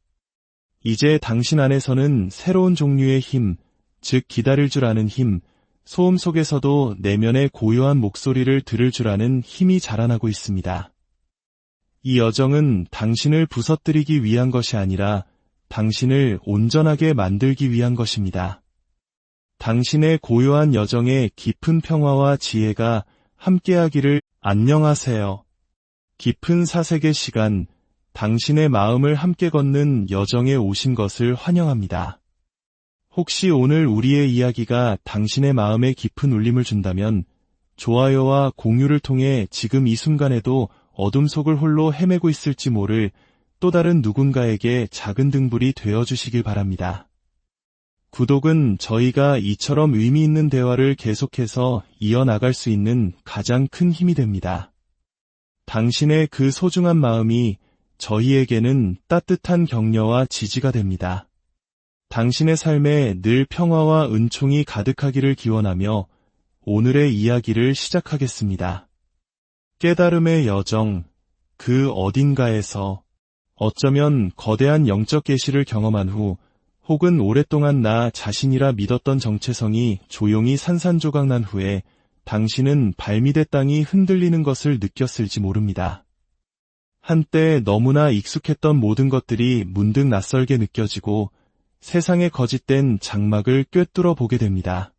Speaker 1: 이제 당신 안에서는 새로운 종류의 힘, 즉 기다릴 줄 아는 힘, 소음 속에서도 내면의 고요한 목소리를 들을 줄 아는 힘이 자라나고 있습니다. 이 여정은 당신을 부서뜨리기 위한 것이 아니라 당신을 온전하게 만들기 위한 것입니다. 당신의 고요한 여정에 깊은 평화와 지혜가 함께하기를. 안녕하세요. 깊은 사색의 시간, 당신의 마음을 함께 걷는 여정에 오신 것을 환영합니다. 혹시 오늘 우리의 이야기가 당신의 마음에 깊은 울림을 준다면 좋아요와 공유를 통해 지금 이 순간에도 어둠 속을 홀로 헤매고 있을지 모를 또 다른 누군가에게 작은 등불이 되어주시길 바랍니다. 구독은 저희가 이처럼 의미 있는 대화를 계속해서 이어나갈 수 있는 가장 큰 힘이 됩니다. 당신의 그 소중한 마음이 저희에게는 따뜻한 격려와 지지가 됩니다. 당신의 삶에 늘 평화와 은총이 가득하기를 기원하며 오늘의 이야기를 시작하겠습니다. 깨달음의 여정, 그 어딘가에서 어쩌면 거대한 영적 계시를 경험한 후 혹은 오랫동안 나 자신이라 믿었던 정체성이 조용히 산산조각 난 후에 당신은 발밑의 땅이 흔들리는 것을 느꼈을지 모릅니다. 한때 너무나 익숙했던 모든 것들이 문득 낯설게 느껴지고 세상의 거짓된 장막을 꿰뚫어 보게 됩니다.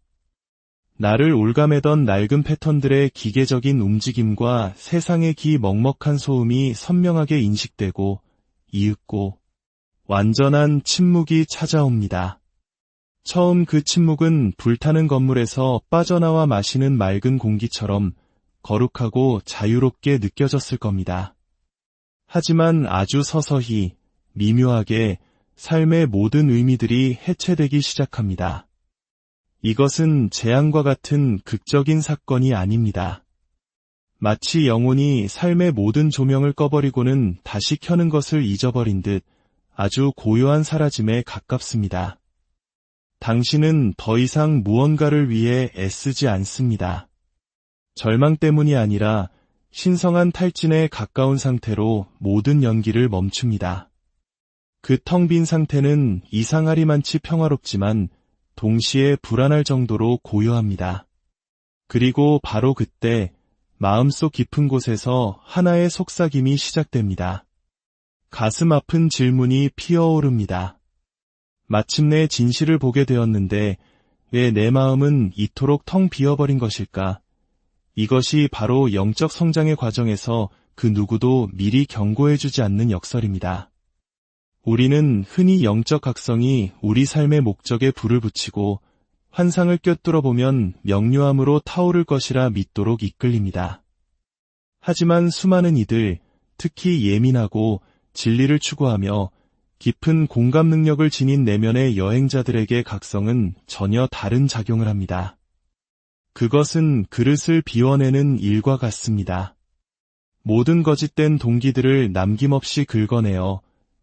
Speaker 1: 나를 올가매던 낡은 패턴들의 기계적인 움직임과 세상의 먹먹한 소음이 선명하게 인식되고 이윽고 완전한 침묵이 찾아옵니다. 처음 그 침묵은 불타는 건물에서 빠져나와 마시는 맑은 공기처럼 거룩하고 자유롭게 느껴졌을 겁니다. 하지만 아주 서서히, 미묘하게 삶의 모든 의미들이 해체되기 시작합니다. 이것은 재앙과 같은 극적인 사건이 아닙니다. 마치 영혼이 삶의 모든 조명을 꺼버리고는 다시 켜는 것을 잊어버린 듯 아주 고요한 사라짐에 가깝습니다. 당신은 더 이상 무언가를 위해 애쓰지 않습니다. 절망 때문이 아니라 신성한 탈진에 가까운 상태로 모든 연기를 멈춥니다. 그 텅 빈 상태는 이상하리만치 평화롭지만 동시에 불안할 정도로 고요합니다. 그리고 바로 그때 마음속 깊은 곳에서 하나의 속삭임이 시작됩니다. 가슴 아픈 질문이 피어오릅니다. 마침내 진실을 보게 되었는데 왜 내 마음은 이토록 텅 비어버린 것일까? 이것이 바로 영적 성장의 과정에서 그 누구도 미리 경고해주지 않는 역설입니다. 우리는 흔히 영적 각성이 우리 삶의 목적에 불을 붙이고 환상을 꿰뚫어 보면 명료함으로 타오를 것이라 믿도록 이끌립니다. 하지만 수많은 이들, 특히 예민하고 진리를 추구하며 깊은 공감 능력을 지닌 내면의 여행자들에게 각성은 전혀 다른 작용을 합니다. 그것은 그릇을 비워내는 일과 같습니다. 모든 거짓된 동기들을 남김없이 긁어내어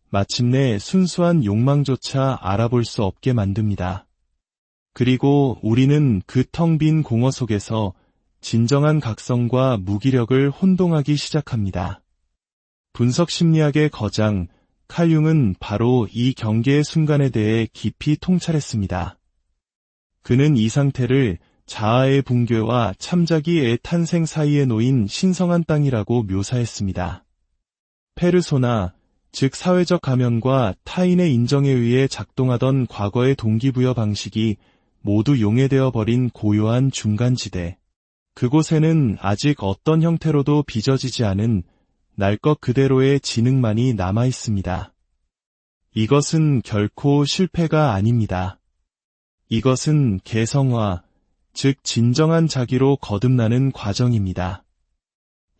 Speaker 1: 마침내 순수한 욕망조차 알아볼 수 없게 만듭니다. 그리고 우리는 그 텅 빈 공허 속에서 진정한 각성과 무기력을 혼동하기 시작합니다. 분석 심리학의 거장 칼 융은 바로 이 경계의 순간에 대해 깊이 통찰했습니다. 그는 이 상태를 자아의 붕괴와 참자기의 탄생 사이에 놓인 신성한 땅이라고 묘사했습니다. 페르소나, 즉 사회적 가면과 타인의 인정에 의해 작동하던 과거의 동기부여 방식이 모두 용해되어 버린 고요한 중간지대. 그곳에는 아직 어떤 형태로도 빚어지지 않은 날 것 그대로의 지능만이 남아 있습니다. 이것은 결코 실패가 아닙니다. 이것은 개성화, 즉 진정한 자기로 거듭나는 과정입니다.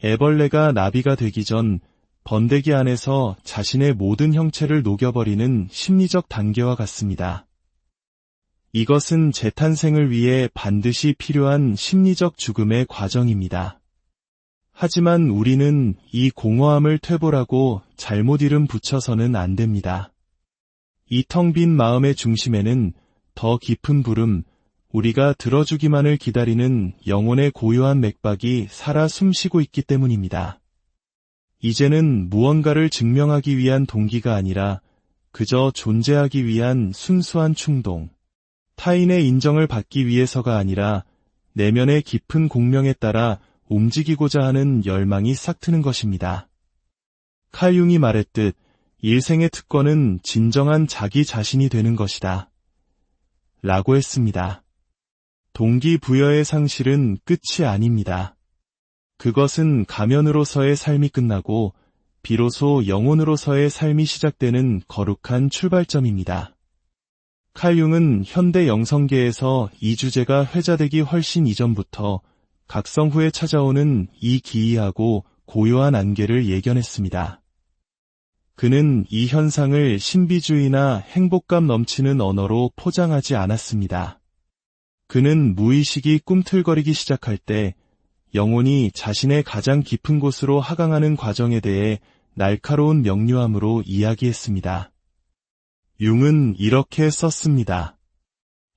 Speaker 1: 애벌레가 나비가 되기 전 번데기 안에서 자신의 모든 형체를 녹여버리는 심리적 단계와 같습니다. 이것은 재탄생을 위해 반드시 필요한 심리적 죽음의 과정입니다. 하지만 우리는 이 공허함을 퇴보라고 잘못 이름 붙여서는 안 됩니다. 이 텅 빈 마음의 중심에는 더 깊은 부름, 우리가 들어주기만을 기다리는 영혼의 고요한 맥박이 살아 숨쉬고 있기 때문입니다. 이제는 무언가를 증명하기 위한 동기가 아니라 그저 존재하기 위한 순수한 충동, 타인의 인정을 받기 위해서가 아니라 내면의 깊은 공명에 따라 움직이고자 하는 열망이 싹트는 것입니다. 칼 융이 말했듯 일생의 특권은 진정한 자기 자신이 되는 것이다. 라고 했습니다. 동기부여의 상실은 끝이 아닙니다. 그것은 가면으로서의 삶이 끝나고 비로소 영혼으로서의 삶이 시작되는 거룩한 출발점입니다. 칼 융은 현대 영성계에서 이 주제가 회자되기 훨씬 이전부터 각성 후에 찾아오는 이 기이하고 고요한 안개를 예견했습니다. 그는 이 현상을 신비주의나 행복감 넘치는 언어로 포장하지 않았습니다. 그는 무의식이 꿈틀거리기 시작할 때 영혼이 자신의 가장 깊은 곳으로 하강하는 과정에 대해 날카로운 명료함으로 이야기했습니다. 융은 이렇게 썼습니다.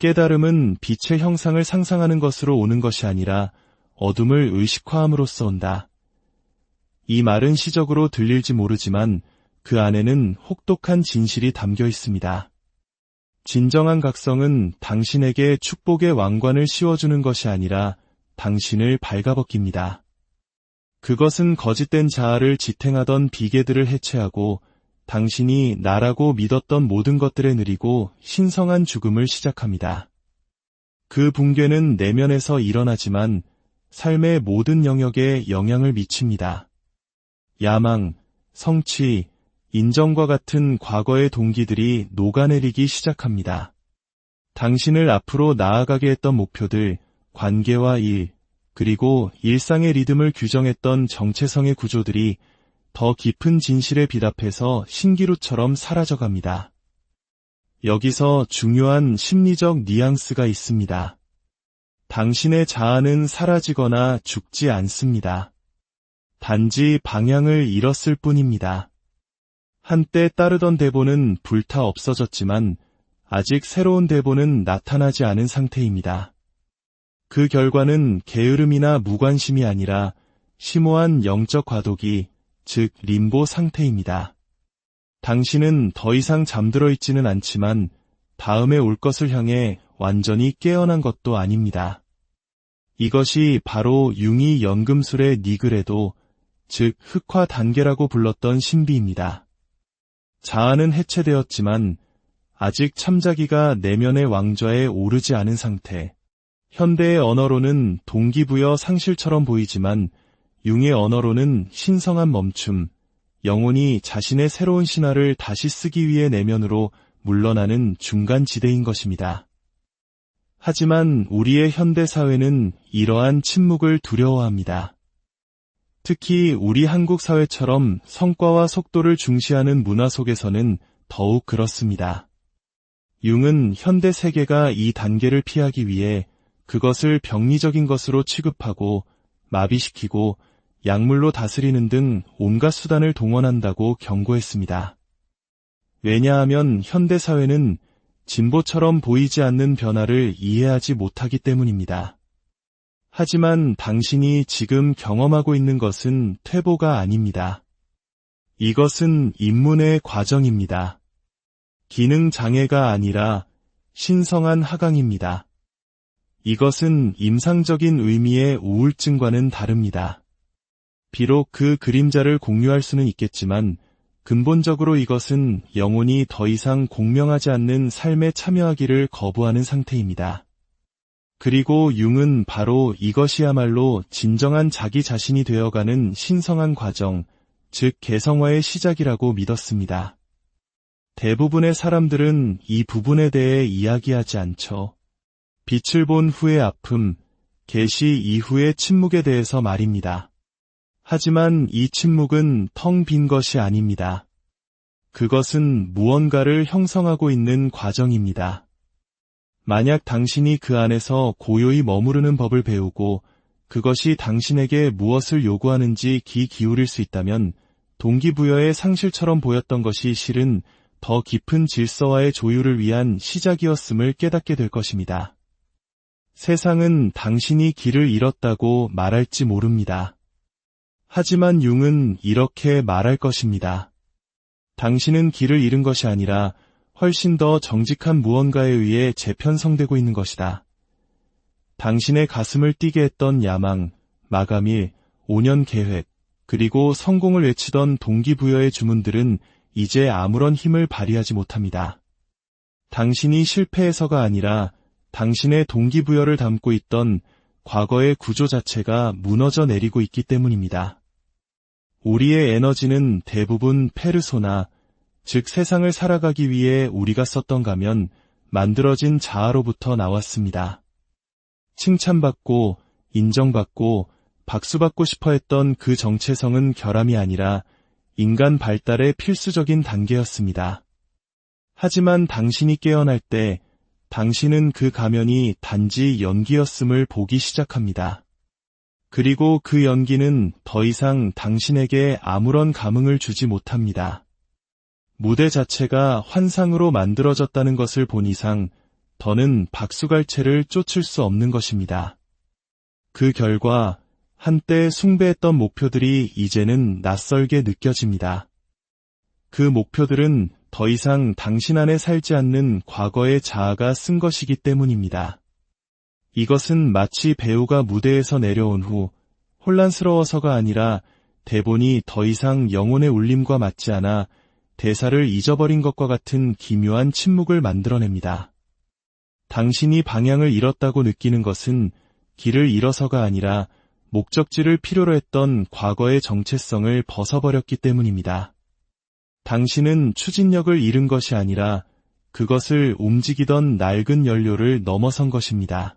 Speaker 1: 깨달음은 빛의 형상을 상상하는 것으로 오는 것이 아니라 어둠을 의식화함으로써 온다. 이 말은 시적으로 들릴지 모르지만 그 안에는 혹독한 진실이 담겨 있습니다. 진정한 각성은 당신에게 축복의 왕관을 씌워주는 것이 아니라 당신을 발가벗깁니다. 그것은 거짓된 자아를 지탱하던 비계들을 해체하고 당신이 나라고 믿었던 모든 것들에 느리고 신성한 죽음을 시작합니다. 그 붕괴는 내면에서 일어나지만 삶의 모든 영역에 영향을 미칩니다. 야망, 성취, 인정과 같은 과거의 동기들이 녹아내리기 시작합니다. 당신을 앞으로 나아가게 했던 목표들, 관계와 일, 그리고 일상의 리듬을 규정했던 정체성의 구조들이 더 깊은 진실에 비답해서 신기루처럼 사라져갑니다. 여기서 중요한 심리적 뉘앙스가 있습니다. 당신의 자아는 사라지거나 죽지 않습니다. 단지 방향을 잃었을 뿐입니다. 한때 따르던 대본은 불타 없어졌지만 아직 새로운 대본은 나타나지 않은 상태입니다. 그 결과는 게으름이나 무관심이 아니라 심오한 영적 과도기, 즉 림보 상태입니다. 당신은 더 이상 잠들어 있지는 않지만 다음에 올 것을 향해 완전히 깨어난 것도 아닙니다. 이것이 바로 융이 연금술의 니그레도, 즉 흑화 단계라고 불렀던 신비입니다. 자아는 해체되었지만 아직 참자기가 내면의 왕좌에 오르지 않은 상태. 현대의 언어로는 동기부여 상실처럼 보이지만 융의 언어로는 신성한 멈춤, 영혼이 자신의 새로운 신화를 다시 쓰기 위해 내면으로 물러나는 중간지대인 것입니다. 하지만 우리의 현대사회는 이러한 침묵을 두려워합니다. 특히 우리 한국 사회처럼 성과와 속도를 중시하는 문화 속에서는 더욱 그렇습니다. 융은 현대 세계가 이 단계를 피하기 위해 그것을 병리적인 것으로 취급하고 마비시키고 약물로 다스리는 등 온갖 수단을 동원한다고 경고했습니다. 왜냐하면 현대사회는 진보처럼 보이지 않는 변화를 이해하지 못하기 때문입니다. 하지만 당신이 지금 경험하고 있는 것은 퇴보가 아닙니다. 이것은 입문의 과정입니다. 기능 장애가 아니라 신성한 하강입니다. 이것은 임상적인 의미의 우울증과는 다릅니다. 비록 그 그림자를 공유할 수는 있겠지만 근본적으로 이것은 영혼이 더 이상 공명하지 않는 삶에 참여하기를 거부하는 상태입니다. 그리고 융은 바로 이것이야말로 진정한 자기 자신이 되어가는 신성한 과정, 즉 개성화의 시작이라고 믿었습니다. 대부분의 사람들은 이 부분에 대해 이야기하지 않죠. 빛을 본 후의 아픔, 계시 이후의 침묵에 대해서 말입니다. 하지만 이 침묵은 텅 빈 것이 아닙니다. 그것은 무언가를 형성하고 있는 과정입니다. 만약 당신이 그 안에서 고요히 머무르는 법을 배우고 그것이 당신에게 무엇을 요구하는지 귀 기울일 수 있다면 동기부여의 상실처럼 보였던 것이 실은 더 깊은 질서와의 조율을 위한 시작이었음을 깨닫게 될 것입니다. 세상은 당신이 길을 잃었다고 말할지 모릅니다. 하지만 융은 이렇게 말할 것입니다. 당신은 길을 잃은 것이 아니라 훨씬 더 정직한 무언가에 의해 재편성되고 있는 것이다. 당신의 가슴을 뛰게 했던 야망, 마감일, 5년 계획, 그리고 성공을 외치던 동기부여의 주문들은 이제 아무런 힘을 발휘하지 못합니다. 당신이 실패해서가 아니라 당신의 동기부여를 담고 있던 과거의 구조 자체가 무너져 내리고 있기 때문입니다. 우리의 에너지는 대부분 페르소나, 즉 세상을 살아가기 위해 우리가 썼던 가면 만들어진 자아로부터 나왔습니다. 칭찬받고 인정받고 박수받고 싶어 했던 그 정체성은 결함이 아니라 인간 발달의 필수적인 단계였습니다. 하지만 당신이 깨어날 때 당신은 그 가면이 단지 연기였음을 보기 시작합니다. 그리고 그 연기는 더 이상 당신에게 아무런 감흥을 주지 못합니다. 무대 자체가 환상으로 만들어졌다는 것을 본 이상 더는 박수갈채를 쫓을 수 없는 것입니다. 그 결과 한때 숭배했던 목표들이 이제는 낯설게 느껴집니다. 그 목표들은 더 이상 당신 안에 살지 않는 과거의 자아가 쓴 것이기 때문입니다. 이것은 마치 배우가 무대에서 내려온 후 혼란스러워서가 아니라 대본이 더 이상 영혼의 울림과 맞지 않아 대사를 잊어버린 것과 같은 기묘한 침묵을 만들어냅니다. 당신이 방향을 잃었다고 느끼는 것은 길을 잃어서가 아니라 목적지를 필요로 했던 과거의 정체성을 벗어버렸기 때문입니다. 당신은 추진력을 잃은 것이 아니라 그것을 움직이던 낡은 연료를 넘어선 것입니다.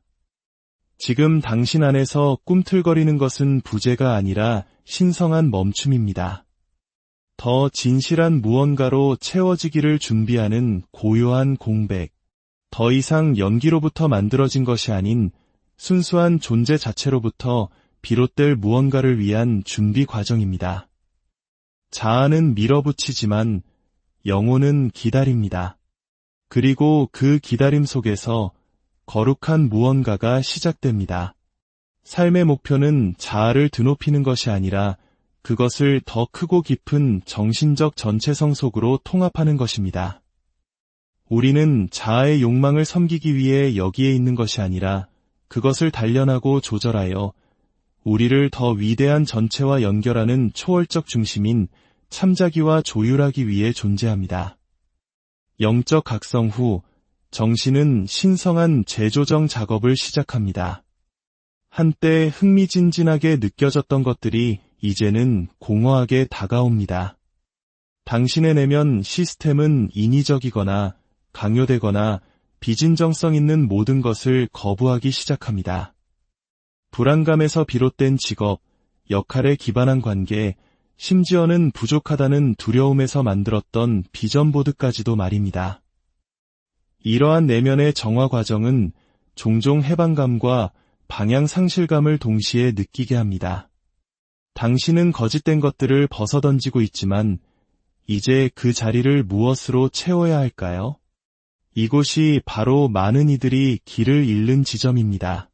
Speaker 1: 지금 당신 안에서 꿈틀거리는 것은 부재가 아니라 신성한 멈춤입니다. 더 진실한 무언가로 채워지기를 준비하는 고요한 공백, 더 이상 연기로부터 만들어진 것이 아닌 순수한 존재 자체로부터 비롯될 무언가를 위한 준비 과정입니다. 자아는 밀어붙이지만 영혼은 기다립니다. 그리고 그 기다림 속에서 거룩한 무언가가 시작됩니다. 삶의 목표는 자아를 드높이는 것이 아니라 그것을 더 크고 깊은 정신적 전체성 속으로 통합하는 것입니다. 우리는 자아의 욕망을 섬기기 위해 여기에 있는 것이 아니라 그것을 단련하고 조절하여 우리를 더 위대한 전체와 연결하는 초월적 중심인 참자기와 조율하기 위해 존재합니다. 영적 각성 후 정신은 신성한 재조정 작업을 시작합니다. 한때 흥미진진하게 느껴졌던 것들이 이제는 공허하게 다가옵니다. 당신의 내면 시스템은 인위적이거나 강요되거나 비진정성 있는 모든 것을 거부하기 시작합니다. 불안감에서 비롯된 직업, 역할에 기반한 관계, 심지어는 부족하다는 두려움에서 만들었던 비전보드까지도 말입니다. 이러한 내면의 정화 과정은 종종 해방감과 방향 상실감을 동시에 느끼게 합니다. 당신은 거짓된 것들을 벗어던지고 있지만 이제 그 자리를 무엇으로 채워야 할까요? 이곳이 바로 많은 이들이 길을 잃는 지점입니다.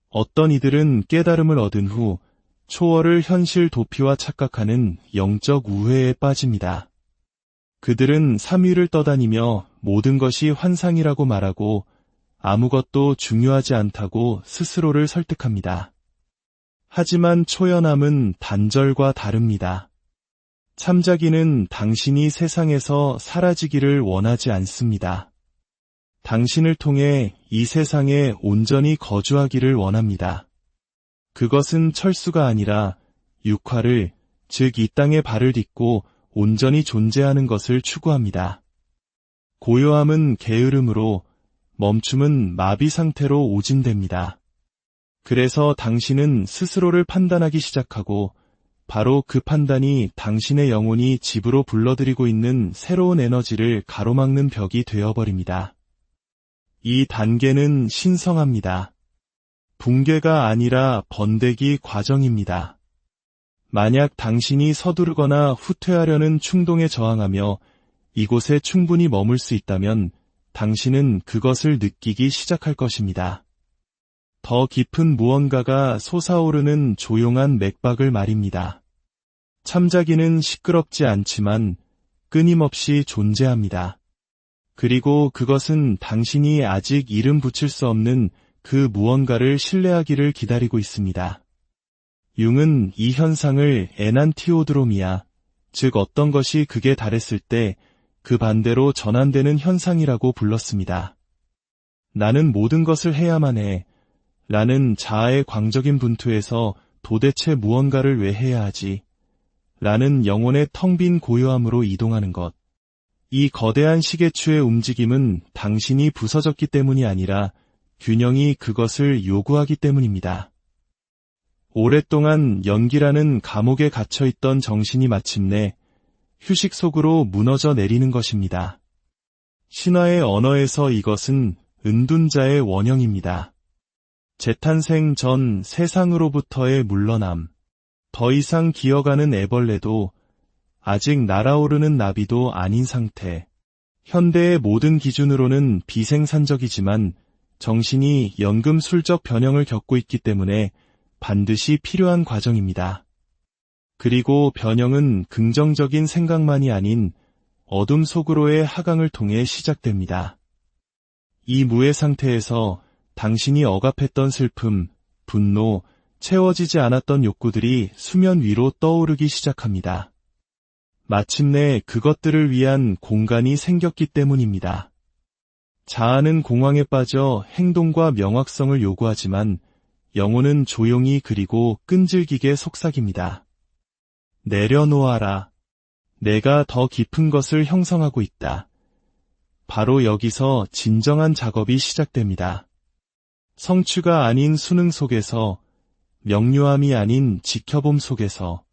Speaker 1: 어떤 이들은 깨달음을 얻은 후 초월을 현실 도피와 착각하는 영적 우회에 빠집니다. 그들은 삼위를 떠다니며 모든 것이 환상이라고 말하고 아무것도 중요하지 않다고 스스로를 설득합니다. 하지만 초연함은 단절과 다릅니다. 참자기는 당신이 세상에서 사라지기를 원하지 않습니다. 당신을 통해 이 세상에 온전히 거주하기를 원합니다. 그것은 철수가 아니라 육화를, 즉 이 땅에 발을 딛고 온전히 존재하는 것을 추구합니다. 고요함은 게으름으로, 멈춤은 마비 상태로 오진됩니다. 그래서 당신은 스스로를 판단하기 시작하고 바로 그 판단이 당신의 영혼이 집으로 불러들이고 있는 새로운 에너지를 가로막는 벽이 되어버립니다. 이 단계는 신성합니다. 붕괴가 아니라 번데기 과정입니다. 만약 당신이 서두르거나 후퇴하려는 충동에 저항하며 이곳에 충분히 머물 수 있다면 당신은 그것을 느끼기 시작할 것입니다. 더 깊은 무언가가 솟아오르는 조용한 맥박을 말입니다. 참자기는 시끄럽지 않지만 끊임없이 존재합니다. 그리고 그것은 당신이 아직 이름 붙일 수 없는 그 무언가를 신뢰하기를 기다리고 있습니다. 융은 이 현상을 에난티오드로미아, 즉 어떤 것이 극에 달했을 때 그 반대로 전환되는 현상이라고 불렀습니다. 나는 모든 것을 해야만 해. 라는 자아의 광적인 분투에서 도대체 무언가를 왜 해야 하지? 라는 영혼의 텅 빈 고요함으로 이동하는 것. 이 거대한 시계추의 움직임은 당신이 부서졌기 때문이 아니라 균형이 그것을 요구하기 때문입니다. 오랫동안 연기라는 감옥에 갇혀있던 정신이 마침내 휴식 속으로 무너져 내리는 것입니다. 신화의 언어에서 이것은 은둔자의 원형입니다. 재탄생 전 세상으로부터의 물러남, 더 이상 기어가는 애벌레도 아직 날아오르는 나비도 아닌 상태. 현대의 모든 기준으로는 비생산적이지만 정신이 연금술적 변형을 겪고 있기 때문에 반드시 필요한 과정입니다. 그리고 변형은 긍정적인 생각만이 아닌 어둠 속으로의 하강을 통해 시작됩니다. 이 무의 상태에서 당신이 억압했던 슬픔, 분노, 채워지지 않았던 욕구들이 수면 위로 떠오르기 시작합니다. 마침내 그것들을 위한 공간이 생겼기 때문입니다. 자아는 공황에 빠져 행동과 명확성을 요구하지만 영혼은 조용히 그리고 끈질기게 속삭입니다. 내려놓아라. 내가 더 깊은 것을 형성하고 있다. 바로 여기서 진정한 작업이 시작됩니다. 성취가 아닌 수능 속에서, 명료함이 아닌 지켜봄 속에서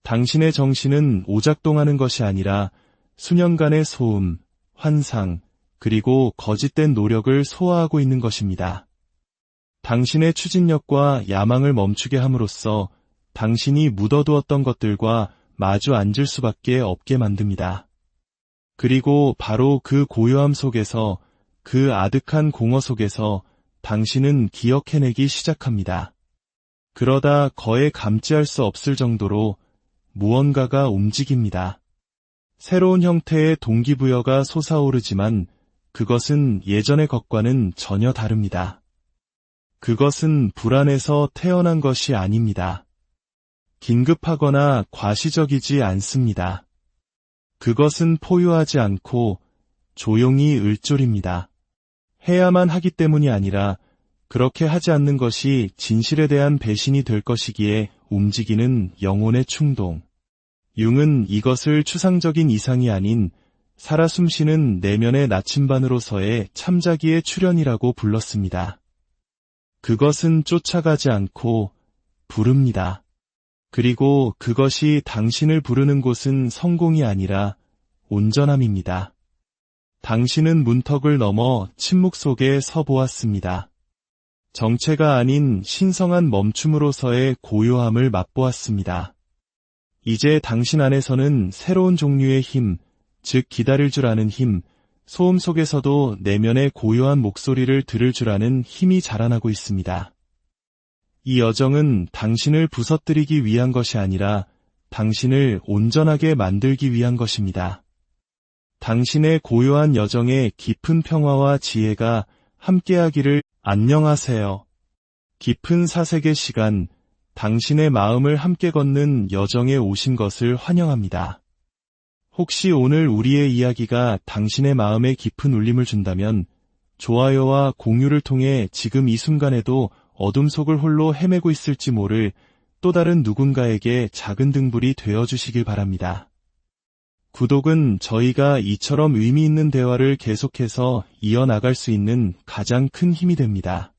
Speaker 1: 당신의 정신은 오작동하는 것이 아니라 수년간의 소음, 환상, 그리고 거짓된 노력을 소화하고 있는 것입니다. 당신의 추진력과 야망을 멈추게 함으로써 당신이 묻어두었던 것들과 마주 앉을 수밖에 없게 만듭니다. 그리고 바로 그 고요함 속에서, 그 아득한 공허 속에서 당신은 기억해내기 시작합니다. 그러다 거에 감지할 수 없을 정도로 무언가가 움직입니다. 새로운 형태의 동기부여가 솟아오르지만 그것은 예전의 것과는 전혀 다릅니다. 그것은 불안에서 태어난 것이 아닙니다. 긴급하거나 과시적이지 않습니다. 그것은 포효하지 않고 조용히 을졸입니다. 해야만 하기 때문이 아니라 그렇게 하지 않는 것이 진실에 대한 배신이 될 것이기에 움직이는 영혼의 충동. 융은 이것을 추상적인 이상이 아닌 살아 숨쉬는 내면의 나침반으로서의 참자기의 출현이라고 불렀습니다. 그것은 쫓아가지 않고 부릅니다. 그리고 그것이 당신을 부르는 곳은 성공이 아니라 온전함입니다. 당신은 문턱을 넘어 침묵 속에 서 보았습니다. 정체가 아닌 신성한 멈춤으로서의 고요함을 맛보았습니다. 이제 당신 안에서는 새로운 종류의 힘, 즉 기다릴 줄 아는 힘, 소음 속에서도 내면의 고요한 목소리를 들을 줄 아는 힘이 자라나고 있습니다. 이 여정은 당신을 부서뜨리기 위한 것이 아니라 당신을 온전하게 만들기 위한 것입니다. 당신의 고요한 여정에 깊은 평화와 지혜가 함께하기를. 안녕하세요. 깊은 사색의 시간, 당신의 마음을 함께 걷는 여정에 오신 것을 환영합니다. 혹시 오늘 우리의 이야기가 당신의 마음에 깊은 울림을 준다면 좋아요와 공유를 통해 지금 이 순간에도 어둠 속을 홀로 헤매고 있을지 모를 또 다른 누군가에게 작은 등불이 되어주시길 바랍니다. 구독은 저희가 이처럼 의미 있는 대화를 계속해서 이어나갈 수 있는 가장 큰 힘이 됩니다.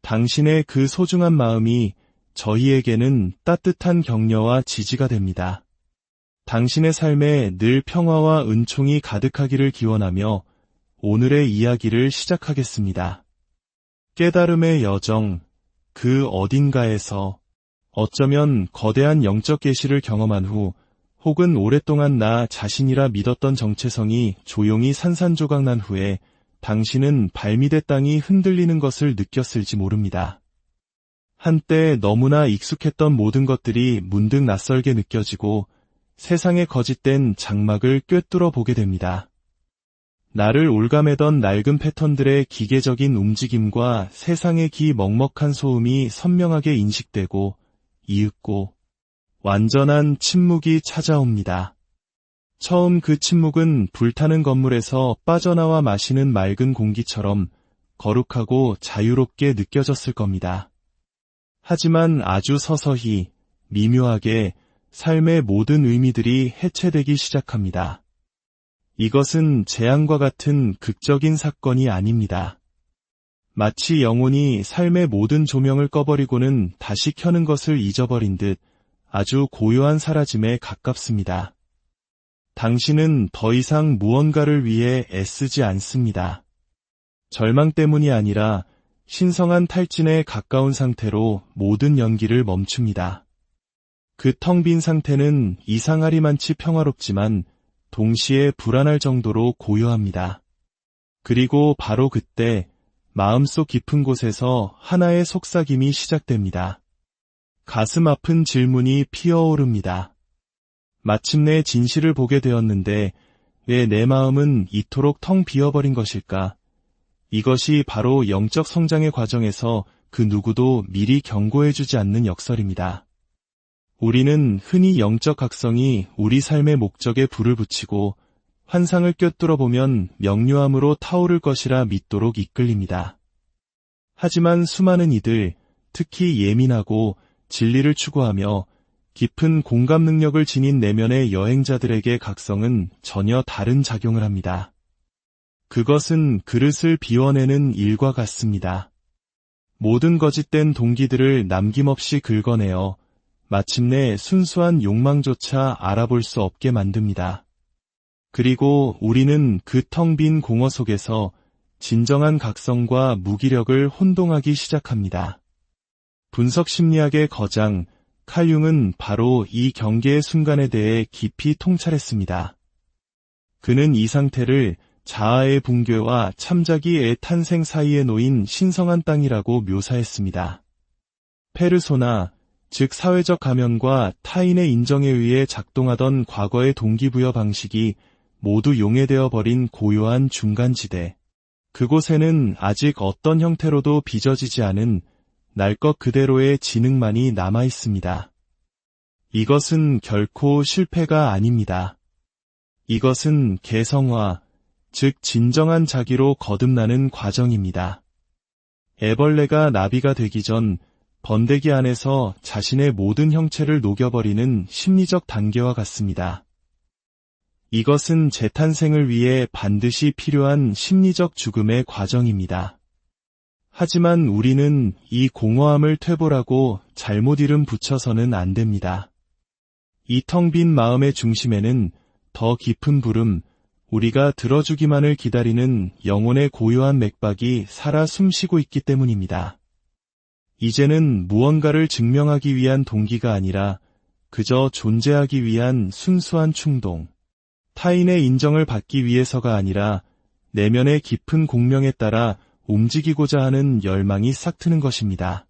Speaker 1: 당신의 그 소중한 마음이 저희에게는 따뜻한 격려와 지지가 됩니다. 당신의 삶에 늘 평화와 은총이 가득하기를 기원하며 오늘의 이야기를 시작하겠습니다. 깨달음의 여정, 그 어딘가에서 어쩌면 거대한 영적 계시를 경험한 후 혹은 오랫동안 나 자신이라 믿었던 정체성이 조용히 산산조각 난 후에 당신은 발밑의 땅이 흔들리는 것을 느꼈을지 모릅니다. 한때 너무나 익숙했던 모든 것들이 문득 낯설게 느껴지고 세상의 거짓된 장막을 꿰뚫어 보게 됩니다. 나를 올가매던 낡은 패턴들의 기계적인 움직임과 세상의 먹먹한 소음이 선명하게 인식되고 이윽고 완전한 침묵이 찾아옵니다. 처음 그 침묵은 불타는 건물에서 빠져나와 마시는 맑은 공기처럼 거룩하고 자유롭게 느껴졌을 겁니다. 하지만 아주 서서히, 미묘하게 삶의 모든 의미들이 해체되기 시작합니다. 이것은 재앙과 같은 극적인 사건이 아닙니다. 마치 영혼이 삶의 모든 조명을 꺼버리고는 다시 켜는 것을 잊어버린 듯 아주 고요한 사라짐에 가깝습니다. 당신은 더 이상 무언가를 위해 애쓰지 않습니다. 절망 때문이 아니라 신성한 탈진에 가까운 상태로 모든 연기를 멈춥니다. 그 텅 빈 상태는 이상하리만치 평화롭지만 동시에 불안할 정도로 고요합니다. 그리고 바로 그때 마음속 깊은 곳에서 하나의 속삭임이 시작됩니다. 가슴 아픈 질문이 피어오릅니다. 마침내 진실을 보게 되었는데 왜 내 마음은 이토록 텅 비어버린 것일까? 이것이 바로 영적 성장의 과정에서 그 누구도 미리 경고해주지 않는 역설입니다. 우리는 흔히 영적 각성이 우리 삶의 목적에 불을 붙이고 환상을 꿰뚫어 보면 명료함으로 타오를 것이라 믿도록 이끌립니다. 하지만 수많은 이들, 특히 예민하고 진리를 추구하며 깊은 공감 능력을 지닌 내면의 여행자들에게 각성은 전혀 다른 작용을 합니다. 그것은 그릇을 비워내는 일과 같습니다. 모든 거짓된 동기들을 남김없이 긁어내어 마침내 순수한 욕망조차 알아볼 수 없게 만듭니다. 그리고 우리는 그 텅 빈 공허 속에서 진정한 각성과 무기력을 혼동하기 시작합니다. 분석 심리학의 거장 칼 융은 바로 이 경계의 순간에 대해 깊이 통찰했습니다. 그는 이 상태를 자아의 붕괴와 참자기의 탄생 사이에 놓인 신성한 땅이라고 묘사했습니다. 페르소나, 즉 사회적 가면과 타인의 인정에 의해 작동하던 과거의 동기부여 방식이 모두 용해되어 버린 고요한 중간지대. 그곳에는 아직 어떤 형태로도 빚어지지 않은 날 것 그대로의 지능만이 남아 있습니다. 이것은 결코 실패가 아닙니다. 이것은 개성화, 즉 진정한 자기로 거듭나는 과정입니다. 애벌레가 나비가 되기 전 번데기 안에서 자신의 모든 형체를 녹여버리는 심리적 단계와 같습니다. 이것은 재탄생을 위해 반드시 필요한 심리적 죽음의 과정입니다. 하지만 우리는 이 공허함을 퇴보라고 잘못 이름 붙여서는 안 됩니다. 이 텅 빈 마음의 중심에는 더 깊은 부름, 우리가 들어주기만을 기다리는 영혼의 고요한 맥박이 살아 숨쉬고 있기 때문입니다. 이제는 무언가를 증명하기 위한 동기가 아니라 그저 존재하기 위한 순수한 충동, 타인의 인정을 받기 위해서가 아니라 내면의 깊은 공명에 따라 움직이고자 하는 열망이 싹트는 것입니다.